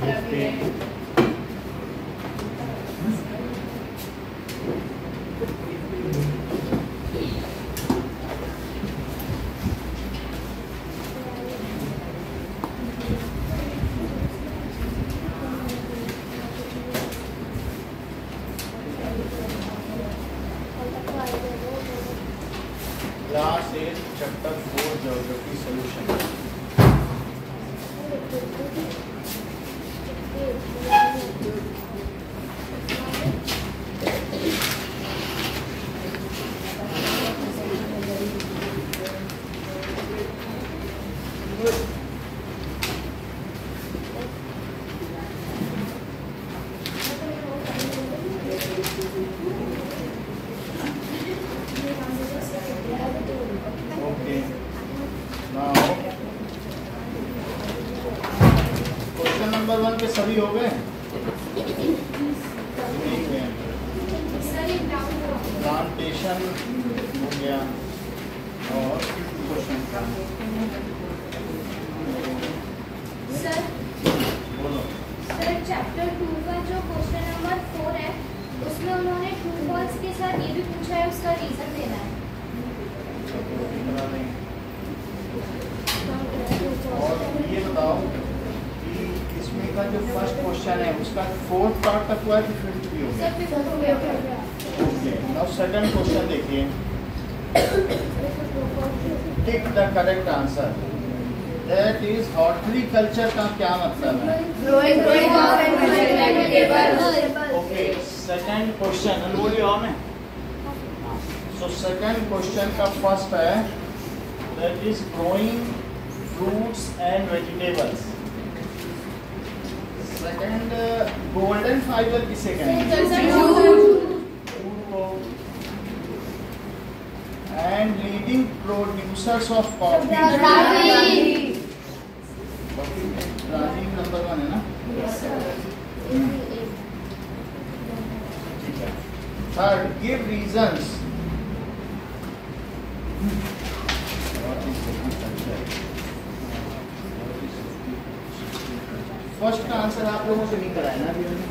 Class 8 chapter 4 geography solution. Question number 1 के सभी हो गए? प्लांटेशन हो गया और क्वेश्चन का सर बोलो। सर चैप्टर 2 का जो क्वेश्चन नंबर 4 है उसमें उन्होंने ट्रू फॉल्स के साथ ये भी पूछा है, उसका रीजन देना है। और ये बताओ कि इसमें का जो फर्स्ट क्वेश्चन है उसका 4th पार्ट तक हुआ है कि 5th भी हो गया? ओके, अब सेकंड क्वेश्चन देखिए। Tick the correct answer. That is horticulture का क्या मतलब है? Okay, second question Anmol on है। सो सेकंड क्वेश्चन का फर्स्ट है that is growing fruits and vegetables. Second, golden fiber किसे कहेंगे? And leading producers of coffee. Brazil number 1 है ना? Third, give reasons. फर्स्ट का आंसर आप लोगों से नहीं कराया ना अभी हमने।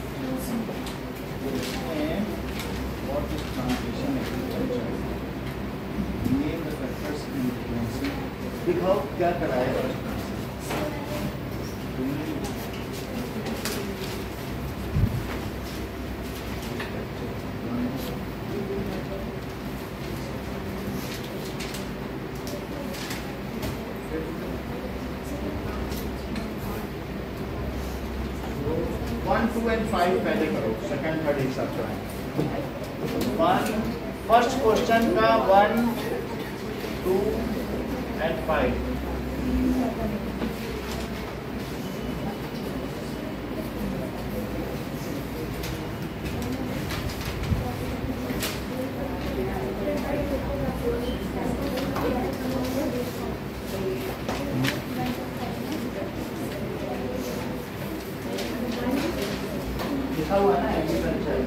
What is plantation agriculture, name the factors influencing, दिखाओ क्या कराया फर्स्ट का एंड 5 पहले करो, सेकंड थर्ड एक साथ कराएं। फर्स्ट क्वेश्चन का 1, 2 एंड 5। लिखा हुआ है ना agriculture.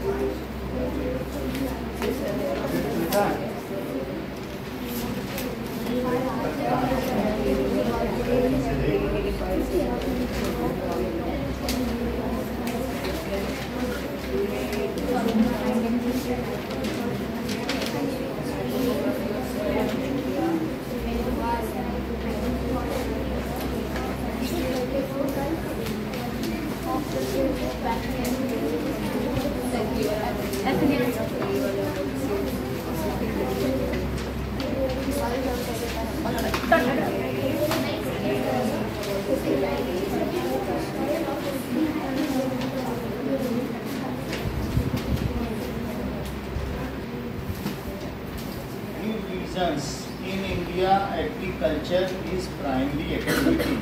In India, agriculture is primary activity.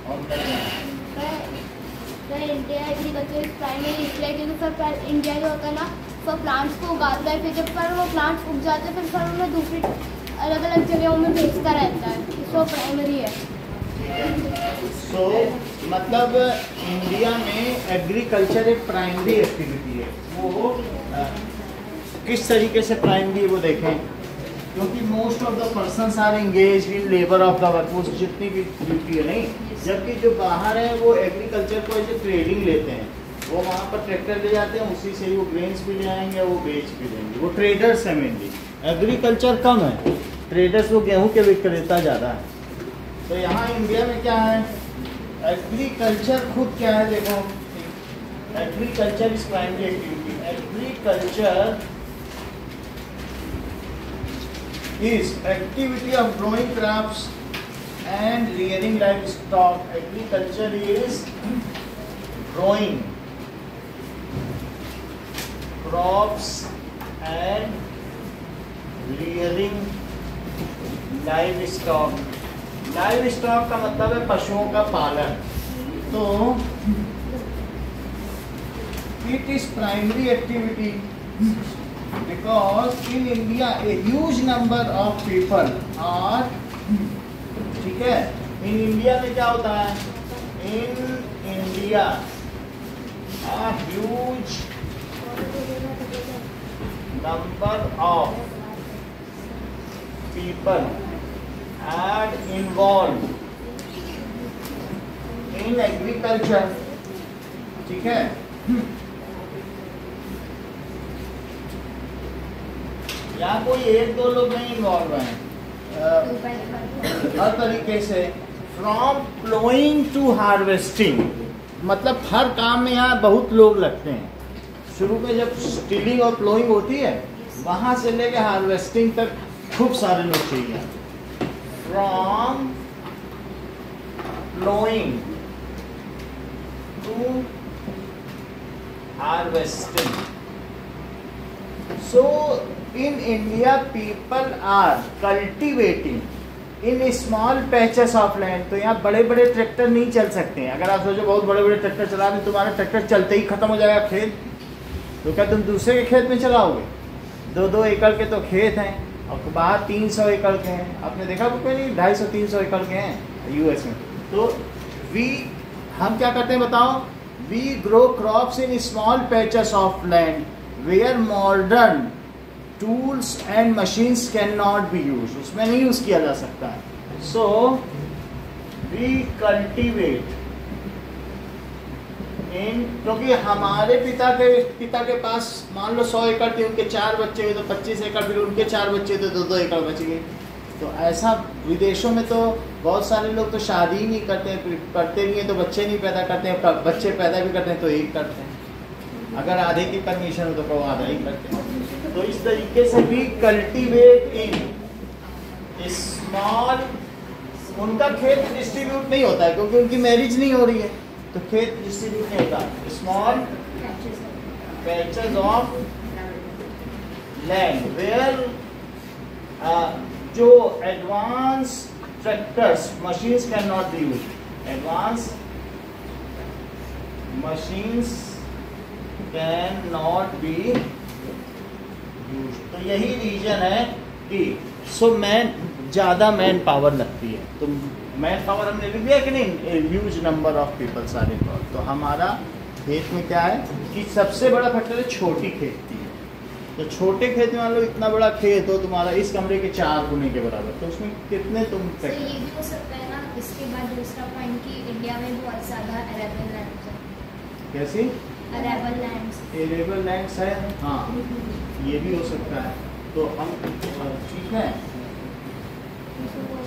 और क्या है? इंडिया एग्रीकल्चर इज प्राइमरी इसलिए क्योंकि सर इंडिया जो होता है ना सब प्लांट्स को उगाता है, फिर जब पर वो प्लांट्स उग जाते हैं फिर सर उन्हें दूसरी अलग अलग जगहों में भेजता रहता है, सो प्राइमरी है। सो मतलब इंडिया में एग्रीकल्चर एक प्राइमरी एक्टिविटी है। वो किस तरीके से प्राइमरी है वो देखें, क्योंकि most of the persons are engaged in labour of the work, जितनी भी ड्यूटी है नहीं जबकि जो बाहर है वो एग्रीकल्चर को ऐसे ट्रेडिंग लेते हैं, वो वहाँ पर ट्रैक्टर ले जाते हैं, उसी से ही वो ग्रेन्स भी ले आएंगे, वो बेच भी देंगे। वो ट्रेडर्स है मेनली, एग्रीकल्चर कम है, ट्रेडर्स वो गेहूँ के विक्रेता ज़्यादा है। तो यहाँ इंडिया में क्या है, एग्रीकल्चर खुद क्या है, देखो agriculture is primary activity. Agriculture is activity of growing crops and rearing livestock. Agriculture is growing crops and rearing livestock. Livestock का मतलब है पशुओं का पालन। तो it is primary activity because in India a huge number of people are, ठीक है, in India में क्या होता है, in India a huge number of people are involved in agriculture, ठीक है। यहाँ कोई एक दो लोग नहीं इन्वॉल्व हैं, हर तरीके से फ्रॉम प्लोइंग टू हार्वेस्टिंग, मतलब हर काम में यहाँ बहुत लोग लगते हैं। शुरू में जब स्टिलिंग और प्लोइंग होती है, वहाँ से लेके हार्वेस्टिंग तक खूब सारे लोग चाहिए। From ploughing to harvesting. So in India people are cultivating in small patches of land। तो यहाँ बड़े बड़े ट्रैक्टर नहीं चल सकते हैं। अगर आप सोचो बहुत बड़े बड़े ट्रैक्टर चला रहे, तुम्हारा ट्रैक्टर चलते ही खत्म हो जाएगा खेत, तो क्या तुम दूसरे के खेत में चलाओगे? 2-2 एकड़ के तो खेत हैं, और बाहर 300 एकड़ के हैं। आपने देखा कोई नहीं, 250-300 एकड़ के हैं यूएस में। तो हम क्या करते हैं बताओ, we grow crops in small patches of land where modern tools and machines cannot be used, उसमें नहीं यूज किया जा सकता है। So we cultivate in, क्योंकि हमारे पिता के पास मान लो 100 एकड़ थे, उनके 4 बच्चे हुए तो 25 एकड़, फिर उनके 4 बच्चे थे तो 2 एकड़ बच गए। तो ऐसा विदेशों में तो बहुत सारे लोग तो शादी ही नहीं करते, करते नहीं है तो बच्चे नहीं पैदा करते हैं, बच्चे पैदा भी करते हैं तो एक करते हैं, अगर आधे की परमिशन हो तो वो आधा ही करते हैं। तो इस तरीके से भी कल्टीवेट इन स्मॉल, उनका खेत डिस्ट्रीब्यूट नहीं होता है क्योंकि उनकी मैरिज नहीं हो रही है, तो खेत डिस्ट्रीब्यूट नहीं होता। Small patches of land where जो advance tractors machines can not be used, advance machines can not be used. तो यही रीजन है कि ज़्यादा मैन पावर लगती है। तो मैन पावर हमने लिख दिया कि नहीं, huge number of peoples are involve. तो हमारा खेत में क्या है कि सबसे बड़ा फैक्टर है छोटी खेती है। तो छोटे खेत में मान लो इतना बड़ा खेत हो तुम्हारा, इस कमरे के 4 गुने के बराबर, तो उसमें कितने तुम तो ये भी हो सकता है ना। इसके बाद दूसरा पॉइंट कि इंडिया में बहुत ज़्यादा अरेबल लैंड्स है। कैसी अरेबल लैंड्स, एरेबल लैंड्स है, हाँ ये भी हो सकता है। तो हम ठीक है,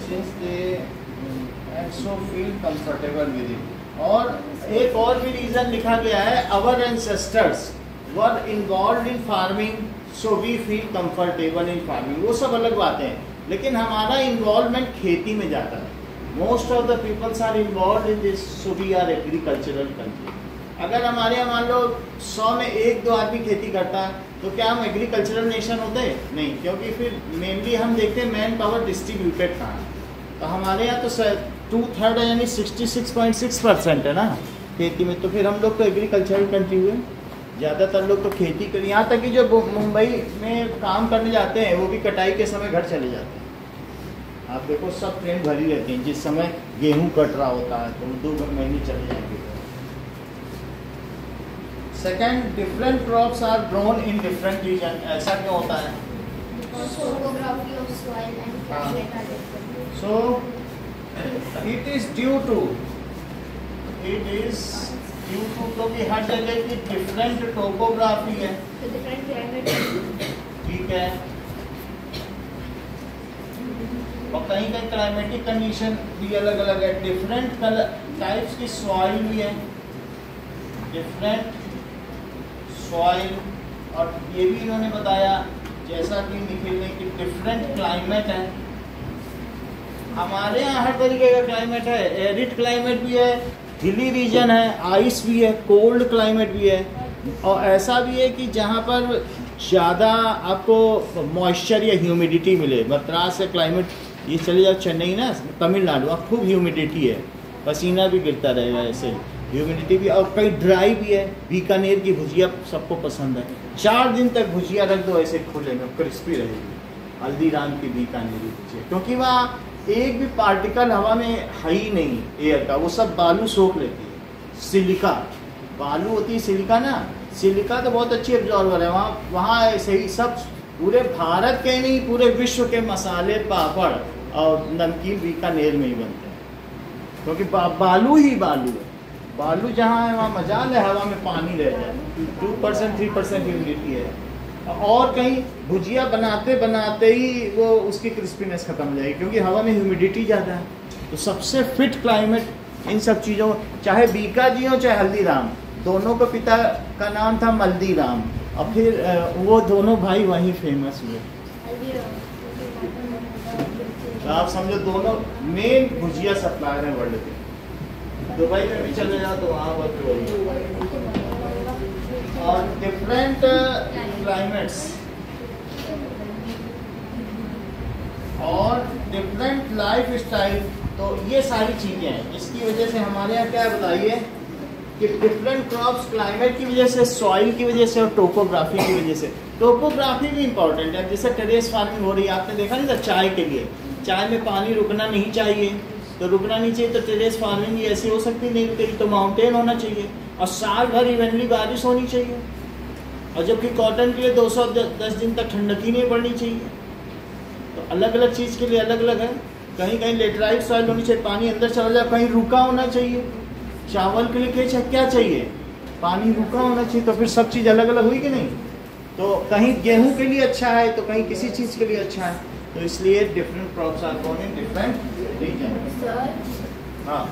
since they so feel comfortable with it। और एक और भी रीजन लिखा गया है, our ancestors were involved in farming so we feel comfortable in farming। वो सब अलग बातें हैं, लेकिन हमारा इन्वॉल्वमेंट खेती में ज़्यादा है। Most of the peoples are involve in this, so we are agricultural country. अगर हमारे यहाँ मान लो 100 में 1-2 आदमी खेती करता है, तो क्या हम एग्रीकल्चरल नेशन होते? नहीं, क्योंकि फिर मेनली हम देखते हैं मैन पावर डिस्ट्रीब्यूटेड कहाँ है। तो हमारे यहाँ तो 2/3 यानी 66.6% है ना खेती में, तो फिर हम लोग तो एग्रीकल्चरल कंट्री हुए। ज़्यादातर लोग तो खेती कर, यहाँ तक कि जो मुंबई में काम करने जाते हैं वो भी कटाई के समय घर चले जाते हैं। आप देखो सब ट्रेन भरी रहती हैं, जिस समय गेहूँ कट रहा होता है तो 2 महीने चले जाएंगे। Second, different crops are grown in different region. ऐसा क्यों होता है? Topography of soil and climate are different. So it is due to it is due to, क्योंकि हर जगह की डिफरेंट टोपोग्राफी है, तो डिफरेंट क्लाइमेट ठीक है, और कहीं कहीं क्लाइमेटिक कंडीशन भी अलग अलग है, डिफरेंट टाइप्स की सॉइल भी है, डिफरेंट सॉइल, और ये भी इन्होंने बताया जैसा कि निखिल ने कि डिफरेंट क्लाइमेट है। हमारे यहाँ हर तरीके का क्लाइमेट है, एरिड क्लाइमेट भी है, हिली रीजन है, आइस भी है, कोल्ड क्लाइमेट भी है, और ऐसा भी है कि जहाँ पर ज़्यादा आपको मॉइस्चर या ह्यूमिडिटी मिले। मद्रास से क्लाइमेट ये चले जाओ चेन्नई ना, तमिलनाडु, वहाँ खूब ह्यूमिडिटी है, पसीना भी गिरता रहेगा, ऐसे ह्यूमिडिटी भी, और कई ड्राई भी है। बीकानेर की भुजिया सबको पसंद है, 4 दिन तक भुजिया रख दो ऐसे खुले में, क्रिस्पी रहेगी हल्दीराम की बीकानेरी भुजिया, क्योंकि वहाँ एक भी पार्टिकल हवा में है ही नहीं एयर का, वो सब बालू सोख लेती है। सिलिका बालू होती है, सिलिका ना, सिलिका तो बहुत अच्छी एब्जॉर्बर है। वहाँ ऐसे ही सब पूरे भारत के नहीं पूरे विश्व के मसाले, पापड़ और नमकीन बीकानेर में ही बनते हैं, क्योंकि बालू ही बालू है। बालू जहाँ है वहाँ मजाल है, हवा में पानी रहता है, 2% 3% ह्यूमिडिटी है, और कहीं भुजिया बनाते बनाते ही वो उसकी क्रिस्पीनेस खत्म हो जाएगी, क्योंकि हवा में ह्यूमिडिटी ज़्यादा है। तो सबसे फिट क्लाइमेट इन सब चीज़ों, चाहे बीका जी हो चाहे हल्दीराम, दोनों का पिता का नाम था मल्दीराम, और फिर वो दोनों भाई वहीं फेमस हुए। तो आप समझो दोनों मेन भुजिया सप्लायर हैं वर्ल्ड के। दुबई में भी चले जाओ तो वहाँ पर वही, और डिफरेंट क्लाइमेट्स और डिफरेंट लाइफ स्टाइल, तो ये सारी चीज़ें हैं। इसकी वजह से हमारे यहाँ क्या बताइए कि डिफरेंट क्रॉप्स क्लाइमेट की वजह से, सॉइल की वजह से और टोपोग्राफी की वजह से। टोपोग्राफी भी इंपॉर्टेंट है। जैसे टेरेस फार्मिंग हो रही है, आपने देखा नहीं था चाय के लिए, चाय में पानी रुकना नहीं चाहिए, तो रुकना नहीं चाहिए, तो टेरेस फार्मिंग ऐसी हो सकती नहीं रुकेगी, तो माउंटेन होना चाहिए, और साल भर इवनली बारिश होनी चाहिए, और जबकि कॉटन के लिए 210 दिन तक ठंडक ही नहीं पड़नी चाहिए। तो अलग अलग चीज़ के लिए अलग अलग है। कहीं कहीं लेटराइट सॉइल होनी चाहिए, पानी अंदर चला जाए, कहीं रुका होना चाहिए। चावल के लिए क्या चाहिए, पानी रुका होना चाहिए, तो फिर सब चीज़ अलग अलग हुई कि नहीं। तो कहीं गेहूं के लिए अच्छा है, तो कहीं किसी चीज़ के लिए अच्छा है, तो इसलिए different crops are grown in different region. हाँ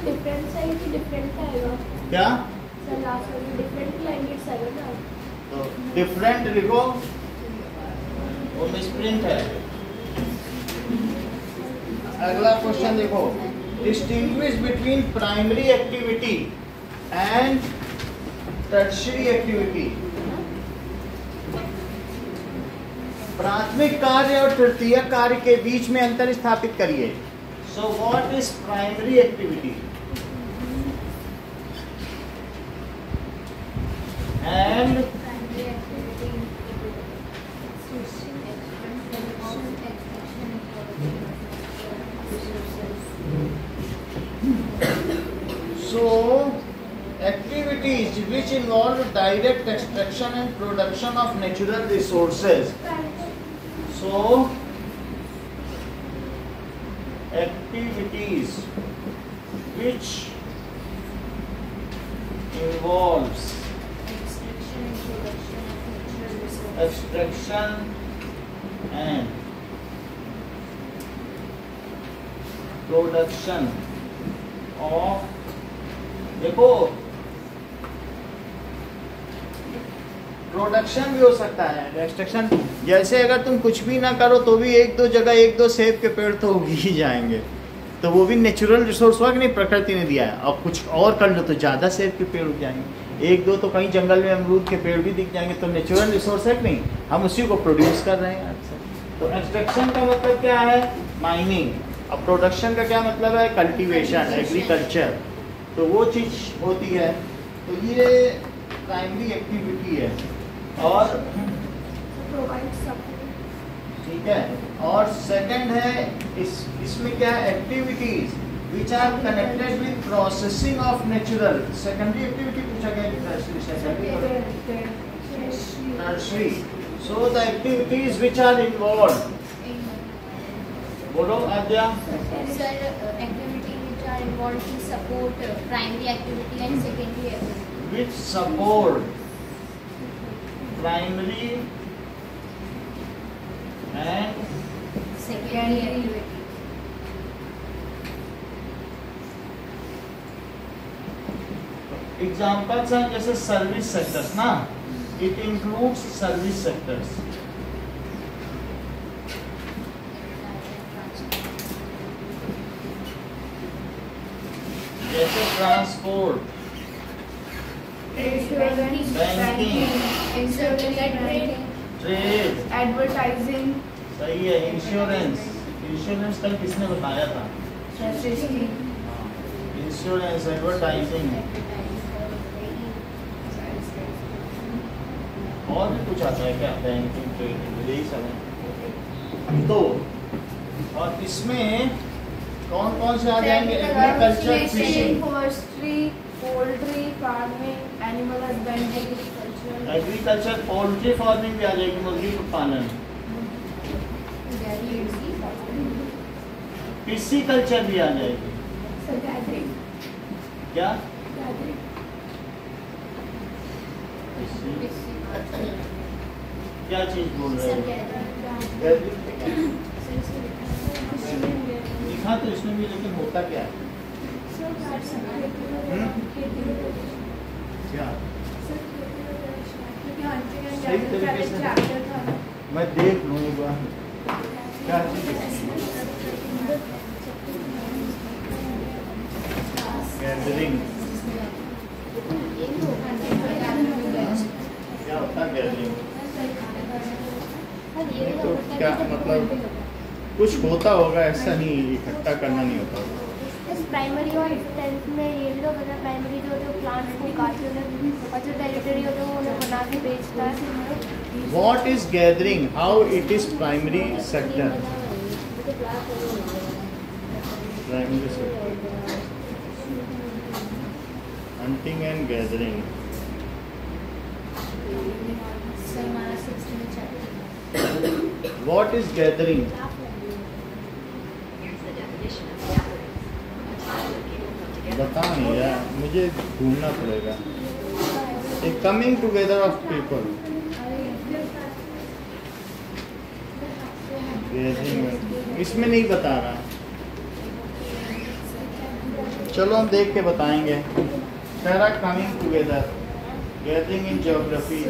डिफरेंट है कि डिफरेंट आएगा क्या सर, लास्ट में डिफरेंट क्लाइमेट्स आएगा ना, तो डिफरेंट लिखो, वो मिसप्रिंट है। अगला क्वेश्चन देखो, distinguish between primary activity and tertiary activity. प्राथमिक कार्य और तृतीय कार्य के बीच में अंतर स्थापित करिए। So what is primary activity and so activities which involve direct extraction and production of natural resources. So activities which involves extraction and production of, देखो प्रोडक्शन भी हो सकता है, एक्सट्रैक्शन। जैसे अगर तुम कुछ भी ना करो तो भी एक दो जगह एक दो सेब के पेड़ तो उग ही जाएंगे, तो वो भी नेचुरल रिसोर्स हुआ कि नहीं, प्रकृति ने दिया है। और कुछ और कर लो तो ज़्यादा सेब के पेड़ उग जाएंगे, एक दो तो कहीं जंगल में अमरूद के पेड़ भी दिख जाएंगे, तो नेचुरल रिसोर्स है कि नहीं, हम उसी को प्रोड्यूस कर रहे हैं। तो एक्सट्रैक्शन का मतलब क्या है, माइनिंग, और प्रोडक्शन का क्या मतलब है, कल्टीवेशन, एग्रीकल्चर, तो वो चीज़ होती है। तो ये प्राइमरी एक्टिविटी है, और ठीक है। और सेकंड है इसमें क्या है, activities which are connected with processing of natural. Secondary activity पूछा गया, tertiary. So the activities which are involved, बोलो Adya. Sir activity which are involved to support primary activity and secondary activity. Which support primary and Secondary activity. Examples हैं जैसे service sectors ना, it includes service sectors. जैसे transport, Banking. Trade, advertising, सही है, insurance. Insurance कल किसने बताया था? इंश्योरेंस, एडवर्टाइजिंग, और भी कुछ आता है क्या? बैंकिंग, ट्रेडिंग, यही सब है। तो और इसमें कौन कौन से आ जाएंगे? Agriculture, fishing, forestry, poultry farming, animal husbandry, agriculture, poultry farming भी आ जाएगी, मुर्गी पालन, पिस्सीकल्चर भी आ जाएगी। क्या? क्या चीज बोल रहे हो? लिखा तो इसमें भी, लेकिन होता क्या है? क्या सही तरीके से मैं देख लूँ एक बार क्या चीज है? गैदरिंग, क्या होता है गैदरिंग? तो क्या मतलब कुछ होता होगा, ऐसा नहीं इकट्ठा करना नहीं होता होगा। इस प्राइमरी और टेंथ में ये लोग अगर प्राइमरी जो होते हैं प्लांट्स को काटते हैं और जो टेरिटरी होते हैं वो उन्हें बना के बेचता है। What is gathering? How it is primary sector? Primary sector. Hunting and gathering. Sir, हमारा 16th chapter. What is gathering? बता नहीं यार, मुझे ढूंढना पड़ेगा। A coming together of people. इसमें नहीं बता रहा, चलो हम देख के बताएंगे। कह coming together, gathering in geography,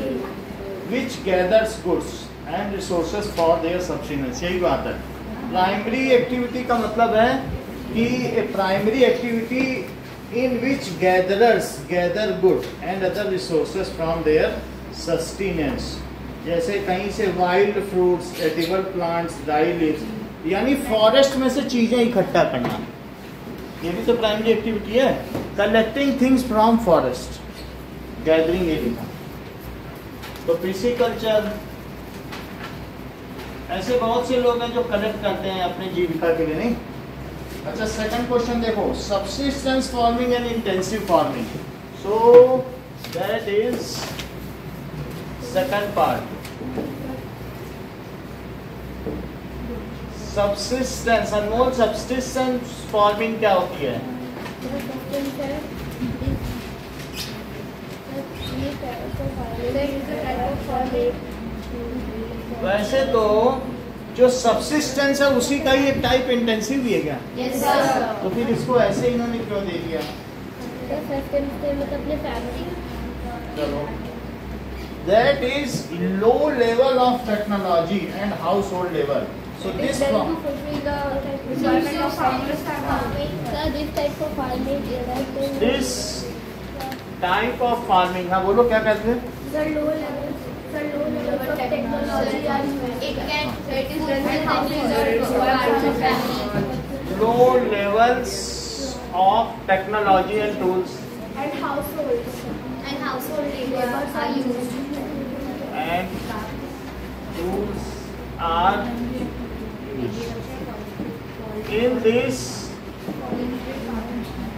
which gathers goods and resources for their subsistence. यही बात है। प्राइमरी एक्टिविटी का मतलब है कि a primary activity in which gatherers gather good and other resources from their sustenance. जैसे कहीं से wild fruits, edible plants, dry leaves, यानी फॉरेस्ट में से चीजें इकट्ठा करना, ये भी तो प्राइमरी एक्टिविटी है। Collecting things from forest, gathering ये लिखा। तो पिस्सीकल्चर, ऐसे बहुत से लोग हैं जो कलेक्ट करते हैं अपनी जीविका के लिए, नहीं? अच्छा, सेकंड क्वेश्चन देखो, subsistence farming and intensive farming. So that is second part. Subsistence, Anmol, subsistence farming क्या होती है? वैसे तो जो सबसिस्टेंस है उसी का ही एक टाइप इंटेंसिव भी है क्या? Yes, sir. तो फिर इसको ऐसे इन्होंने क्यों दे दिया? चलो, that is low level of technology and household level. So this from this type of farming, हाँ बोलो क्या कहते हैं? Low levels of technology and tools And households. And household labor are used. and tools are used. In this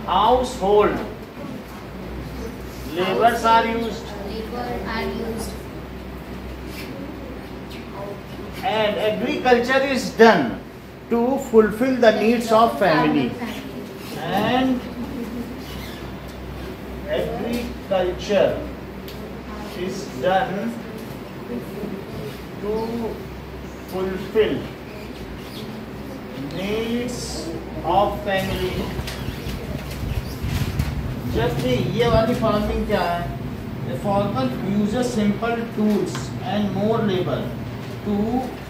household, labors are used Labor are used. and agriculture is done to fulfill the needs of family. and agriculture is done to fulfill needs of family. जब भी ये वाली farming क्या है, the farmer uses simple tools and more labor to,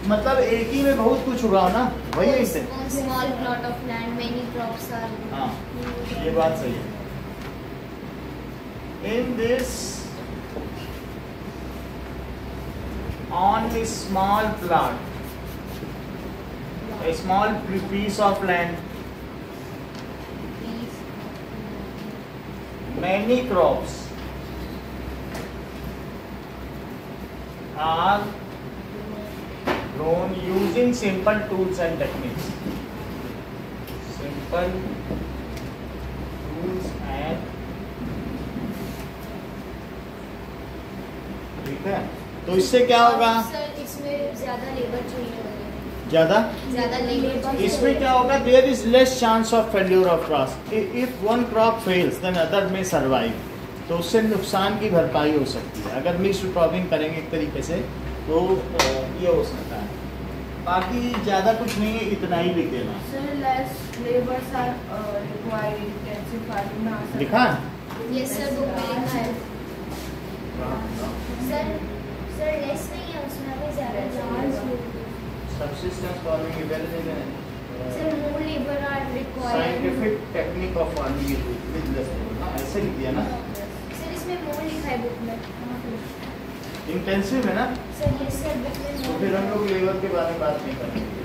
मतलब एक ही में बहुत कुछ उगाओ ना, वही है इसे। On small plot of land, many crops are. हाँ, ये बात सही है। In this, on a small plot, a small piece of land, many crops are grown using simple tools and techniques. Simple tools and, ठीक है, तो इससे क्या होगा? सर इसमें ज्यादा लेबर चाहिए होगी। ज्यादा लेबर इसमें क्या होगा? There is less chance of failure of crop. If one crop fails then other में सर्वाइव, तो उससे नुकसान की भरपाई हो सकती है। अगर मिक्स्ड क्रॉपिंग करेंगे एक तरीके से तो ये हो सकता है। बाकी ज़्यादा कुछ नहीं है, इतना ही लिख देना। Sir, less labors are required in intensive farming में आ सकता है। लिखा? यस सर, बुक में लिखा है। सर लेस नहीं है, उसमें भी ज्यादा subsistence farming sir more labour are required. Scientific technique of farming with less, ऐसे लिख दिया ना। सर इसमें मोर लिखा है बुक में। इंटेंसिव है ना, सर यस सर, बुक में तो more फिर हम लोग लेबर के बारे में बात नहीं करेंगे,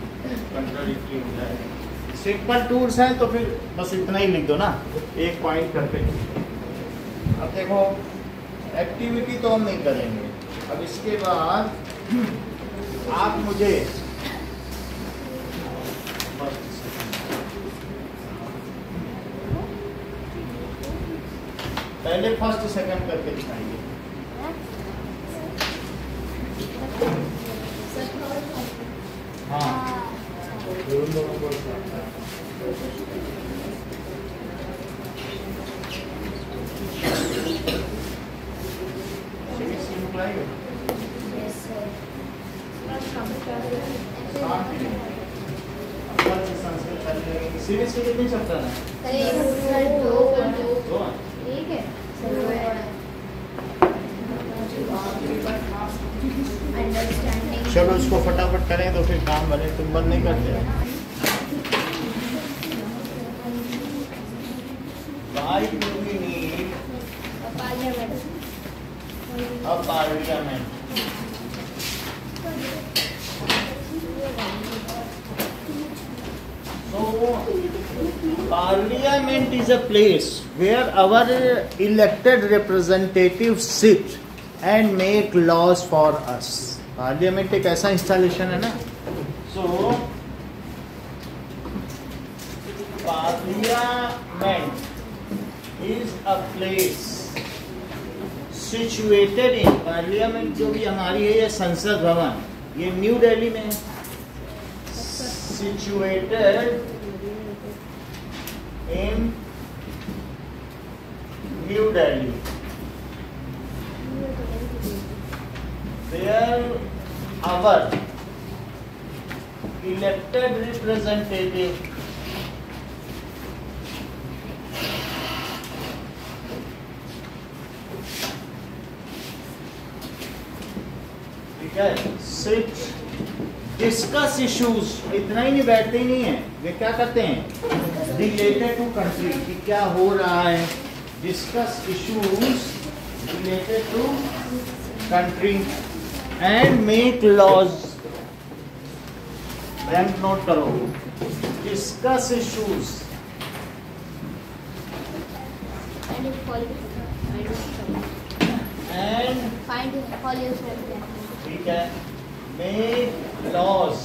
कंट्राडिक्टरी हो जाएगा। सिंपल टूल्स हैं तो फिर बस इतना ही लिख दो ना, एक पॉइंट करके। अब देखो एक्टिविटी तो हम नहीं करेंगे। अब इसके बाद आप मुझे पहले फर्स्ट सेकंड करके दिखाइए। हाँ, यस सर। सीरीज के कितने चैप्टर हैं? सर दो ठीक है। अंडरस्टैंडिंग। चलो इसको फटाफट करें तो फिर काम बने। तुम बंद नहीं करते? Why do we need a parliament? So, parliament is a place where our elected representatives sit and make laws for us. Parliament एक ऐसा इंस्टॉलेशन है ना। So, parliament is a place situated in, parliament जो भी हमारी है ये संसद भवन, ये न्यू दिल्ली में है। Situated in New Delhi, where our elected representative sit, discuss issues, इतना ही नहीं, बैठते ही नहीं है, वे क्या करते हैं? रिलेटेड टू कंट्री, कि क्या हो रहा है, discuss issues related to country and make laws. बैंक नोट करो, discuss issues and find followers. ठीक है, मेक लॉज,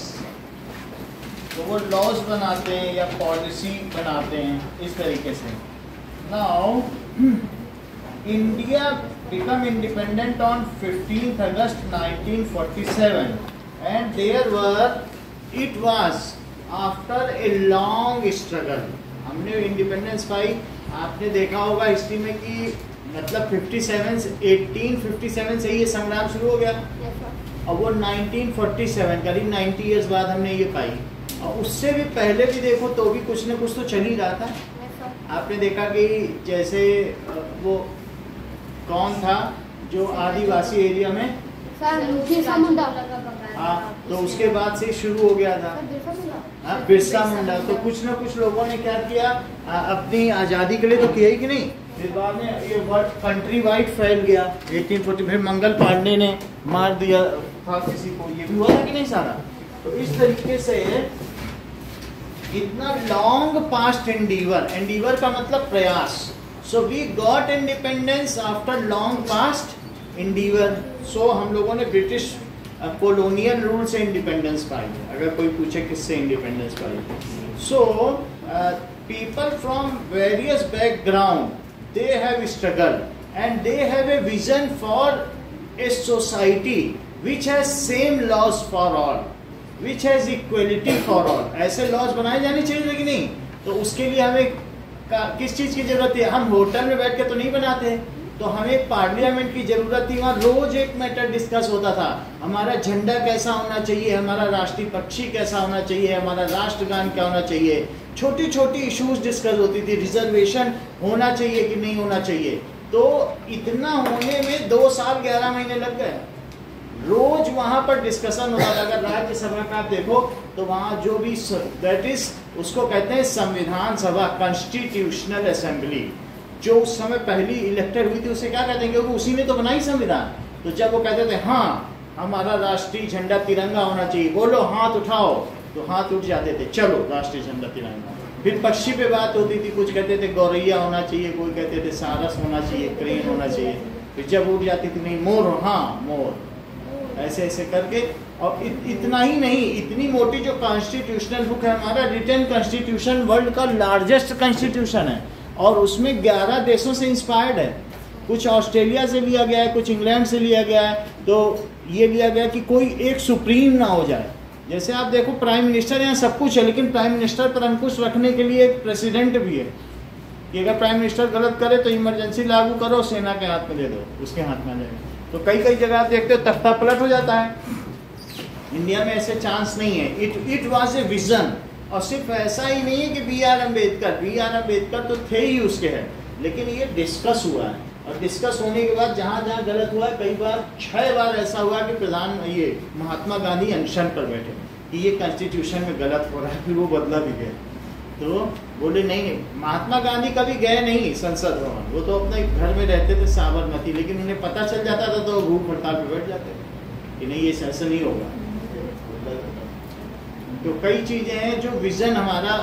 तो वो लॉज बनाते हैं या पॉलिसी बनाते हैं इस तरीके से। Now India become independent on 15th August 1947 and it was after a long struggle, हमने इंडिपेंडेंस पाई, आपने देखा होगा हिस्ट्री में कि मतलब 1857 से ये संग्राम शुरू हो गया और वो 1947 करीब 90 इयर्स बाद हमने ये पाई। और उससे भी पहले भी देखो तो भी कुछ न कुछ तो चल ही रहा था। आपने देखा कि जैसे वो कौन था जो आदिवासी एरिया में, हाँ, तो उसके बाद से शुरू हो गया था बिरसा मुंडा। तो कुछ ना कुछ लोगों ने क्या किया, अपनी आज़ादी के लिए तो किया ही कि नहीं, फिर बाद में ये वर्ड कंट्री वाइड फैल गया 1840। फिर मंगल पांडे ने मार दिया था किसी को, ये भी हुआ था कि नहीं सारा। तो इस तरीके से इतना लॉन्ग पास्ट एंडीवर का मतलब प्रयास। So we got independence after long past endeavour. So हम लोगों ने ब्रिटिश कॉलोनियल रूल से इंडिपेंडेंस पाई। अगर कोई पूछे किससे इंडिपेंडेंस पाई, so people from various background they have struggled and they have a vision for a society which has same laws for all, which has equality for all। ऐसे laws बनाए जाने चाहिए कि नहीं। तो उसके लिए हमें किस चीज़ की जरूरत है, हम होटल में बैठ के तो नहीं बनाते, तो हमें पार्लियामेंट की जरूरत थी। वहाँ रोज एक मैटर डिस्कस होता था, हमारा झंडा कैसा होना चाहिए, हमारा राष्ट्रीय पक्षी कैसा होना चाहिए, हमारा राष्ट्रगान क्या होना चाहिए, छोटी छोटी इश्यूज डिस्कस होती थी। रिजर्वेशन होना चाहिए कि नहीं होना चाहिए। तो इतना होने में 2 साल 11 महीने लग गए। रोज वहां पर डिस्कशन होता था। अगर राज्यसभा का आप देखो तो वहां जो भी दैट इज उसको कहते हैं संविधान सभा, कॉन्स्टिट्यूशनल असेंबली, जो उस समय पहली इलेक्टेड हुई थी, उसे क्या कहते हैं, क्योंकि उसी ने तो बनाई संविधान। तो जब वो कहते थे हाँ हमारा राष्ट्रीय झंडा तिरंगा होना चाहिए, बोलो हाथ उठाओ, तो हाथ उठ जाते थे, चलो राष्ट्रीय झंडा तिरंगा। फिर पक्षी पे बात होती थी, कुछ कहते थे गौरैया होना चाहिए, कोई कहते थे सारस होना चाहिए, क्रेन होना चाहिए। फिर जब उठ जाती थी नहीं मोर, हाँ मोर, ऐसे ऐसे करके। और इतना ही नहीं, इतनी मोटी जो कॉन्स्टिट्यूशनल बुक है हमारा, रिटन कॉन्स्टिट्यूशन वर्ल्ड का लार्जेस्ट कॉन्स्टिट्यूशन है और उसमें 11 देशों से इंस्पायर्ड है। कुछ ऑस्ट्रेलिया से लिया गया है, कुछ इंग्लैंड से लिया गया है। तो ये लिया गया कि कोई एक सुप्रीम ना हो जाए। जैसे आप देखो प्राइम मिनिस्टर यहाँ सब कुछ है, लेकिन प्राइम मिनिस्टर पर अंकुश रखने के लिए एक प्रेसिडेंट भी है कि अगर प्राइम मिनिस्टर गलत करे तो इमरजेंसी लागू करो, सेना के हाथ में दे दो, उसके हाथ में जाएगा। तो कई कई जगह आप देखते हो तख्ता पलट हो जाता है। इंडिया में ऐसे चांस नहीं है। It was a vision. और सिर्फ ऐसा ही नहीं है कि बी आर अम्बेडकर तो थे ही उसके हैं, लेकिन ये डिस्कस हुआ है। और डिस्कस होने के बाद जहाँ जहाँ गलत हुआ है, कई बार 6 बार ऐसा हुआ कि ये महात्मा गांधी अनशन पर बैठे कि ये कॉन्स्टिट्यूशन में गलत हो रहा है, फिर वो बदला भी गया। तो बोले नहीं, महात्मा गांधी कभी गए नहीं संसद भवन, वो तो अपने घर में रहते थे साबरमती, लेकिन उन्हें पता चल जाता था तो भूख हड़ताल पर बैठ जाते कि नहीं ये ऐसा नहीं होगा। तो कई चीजें हैं जो विजन हमारा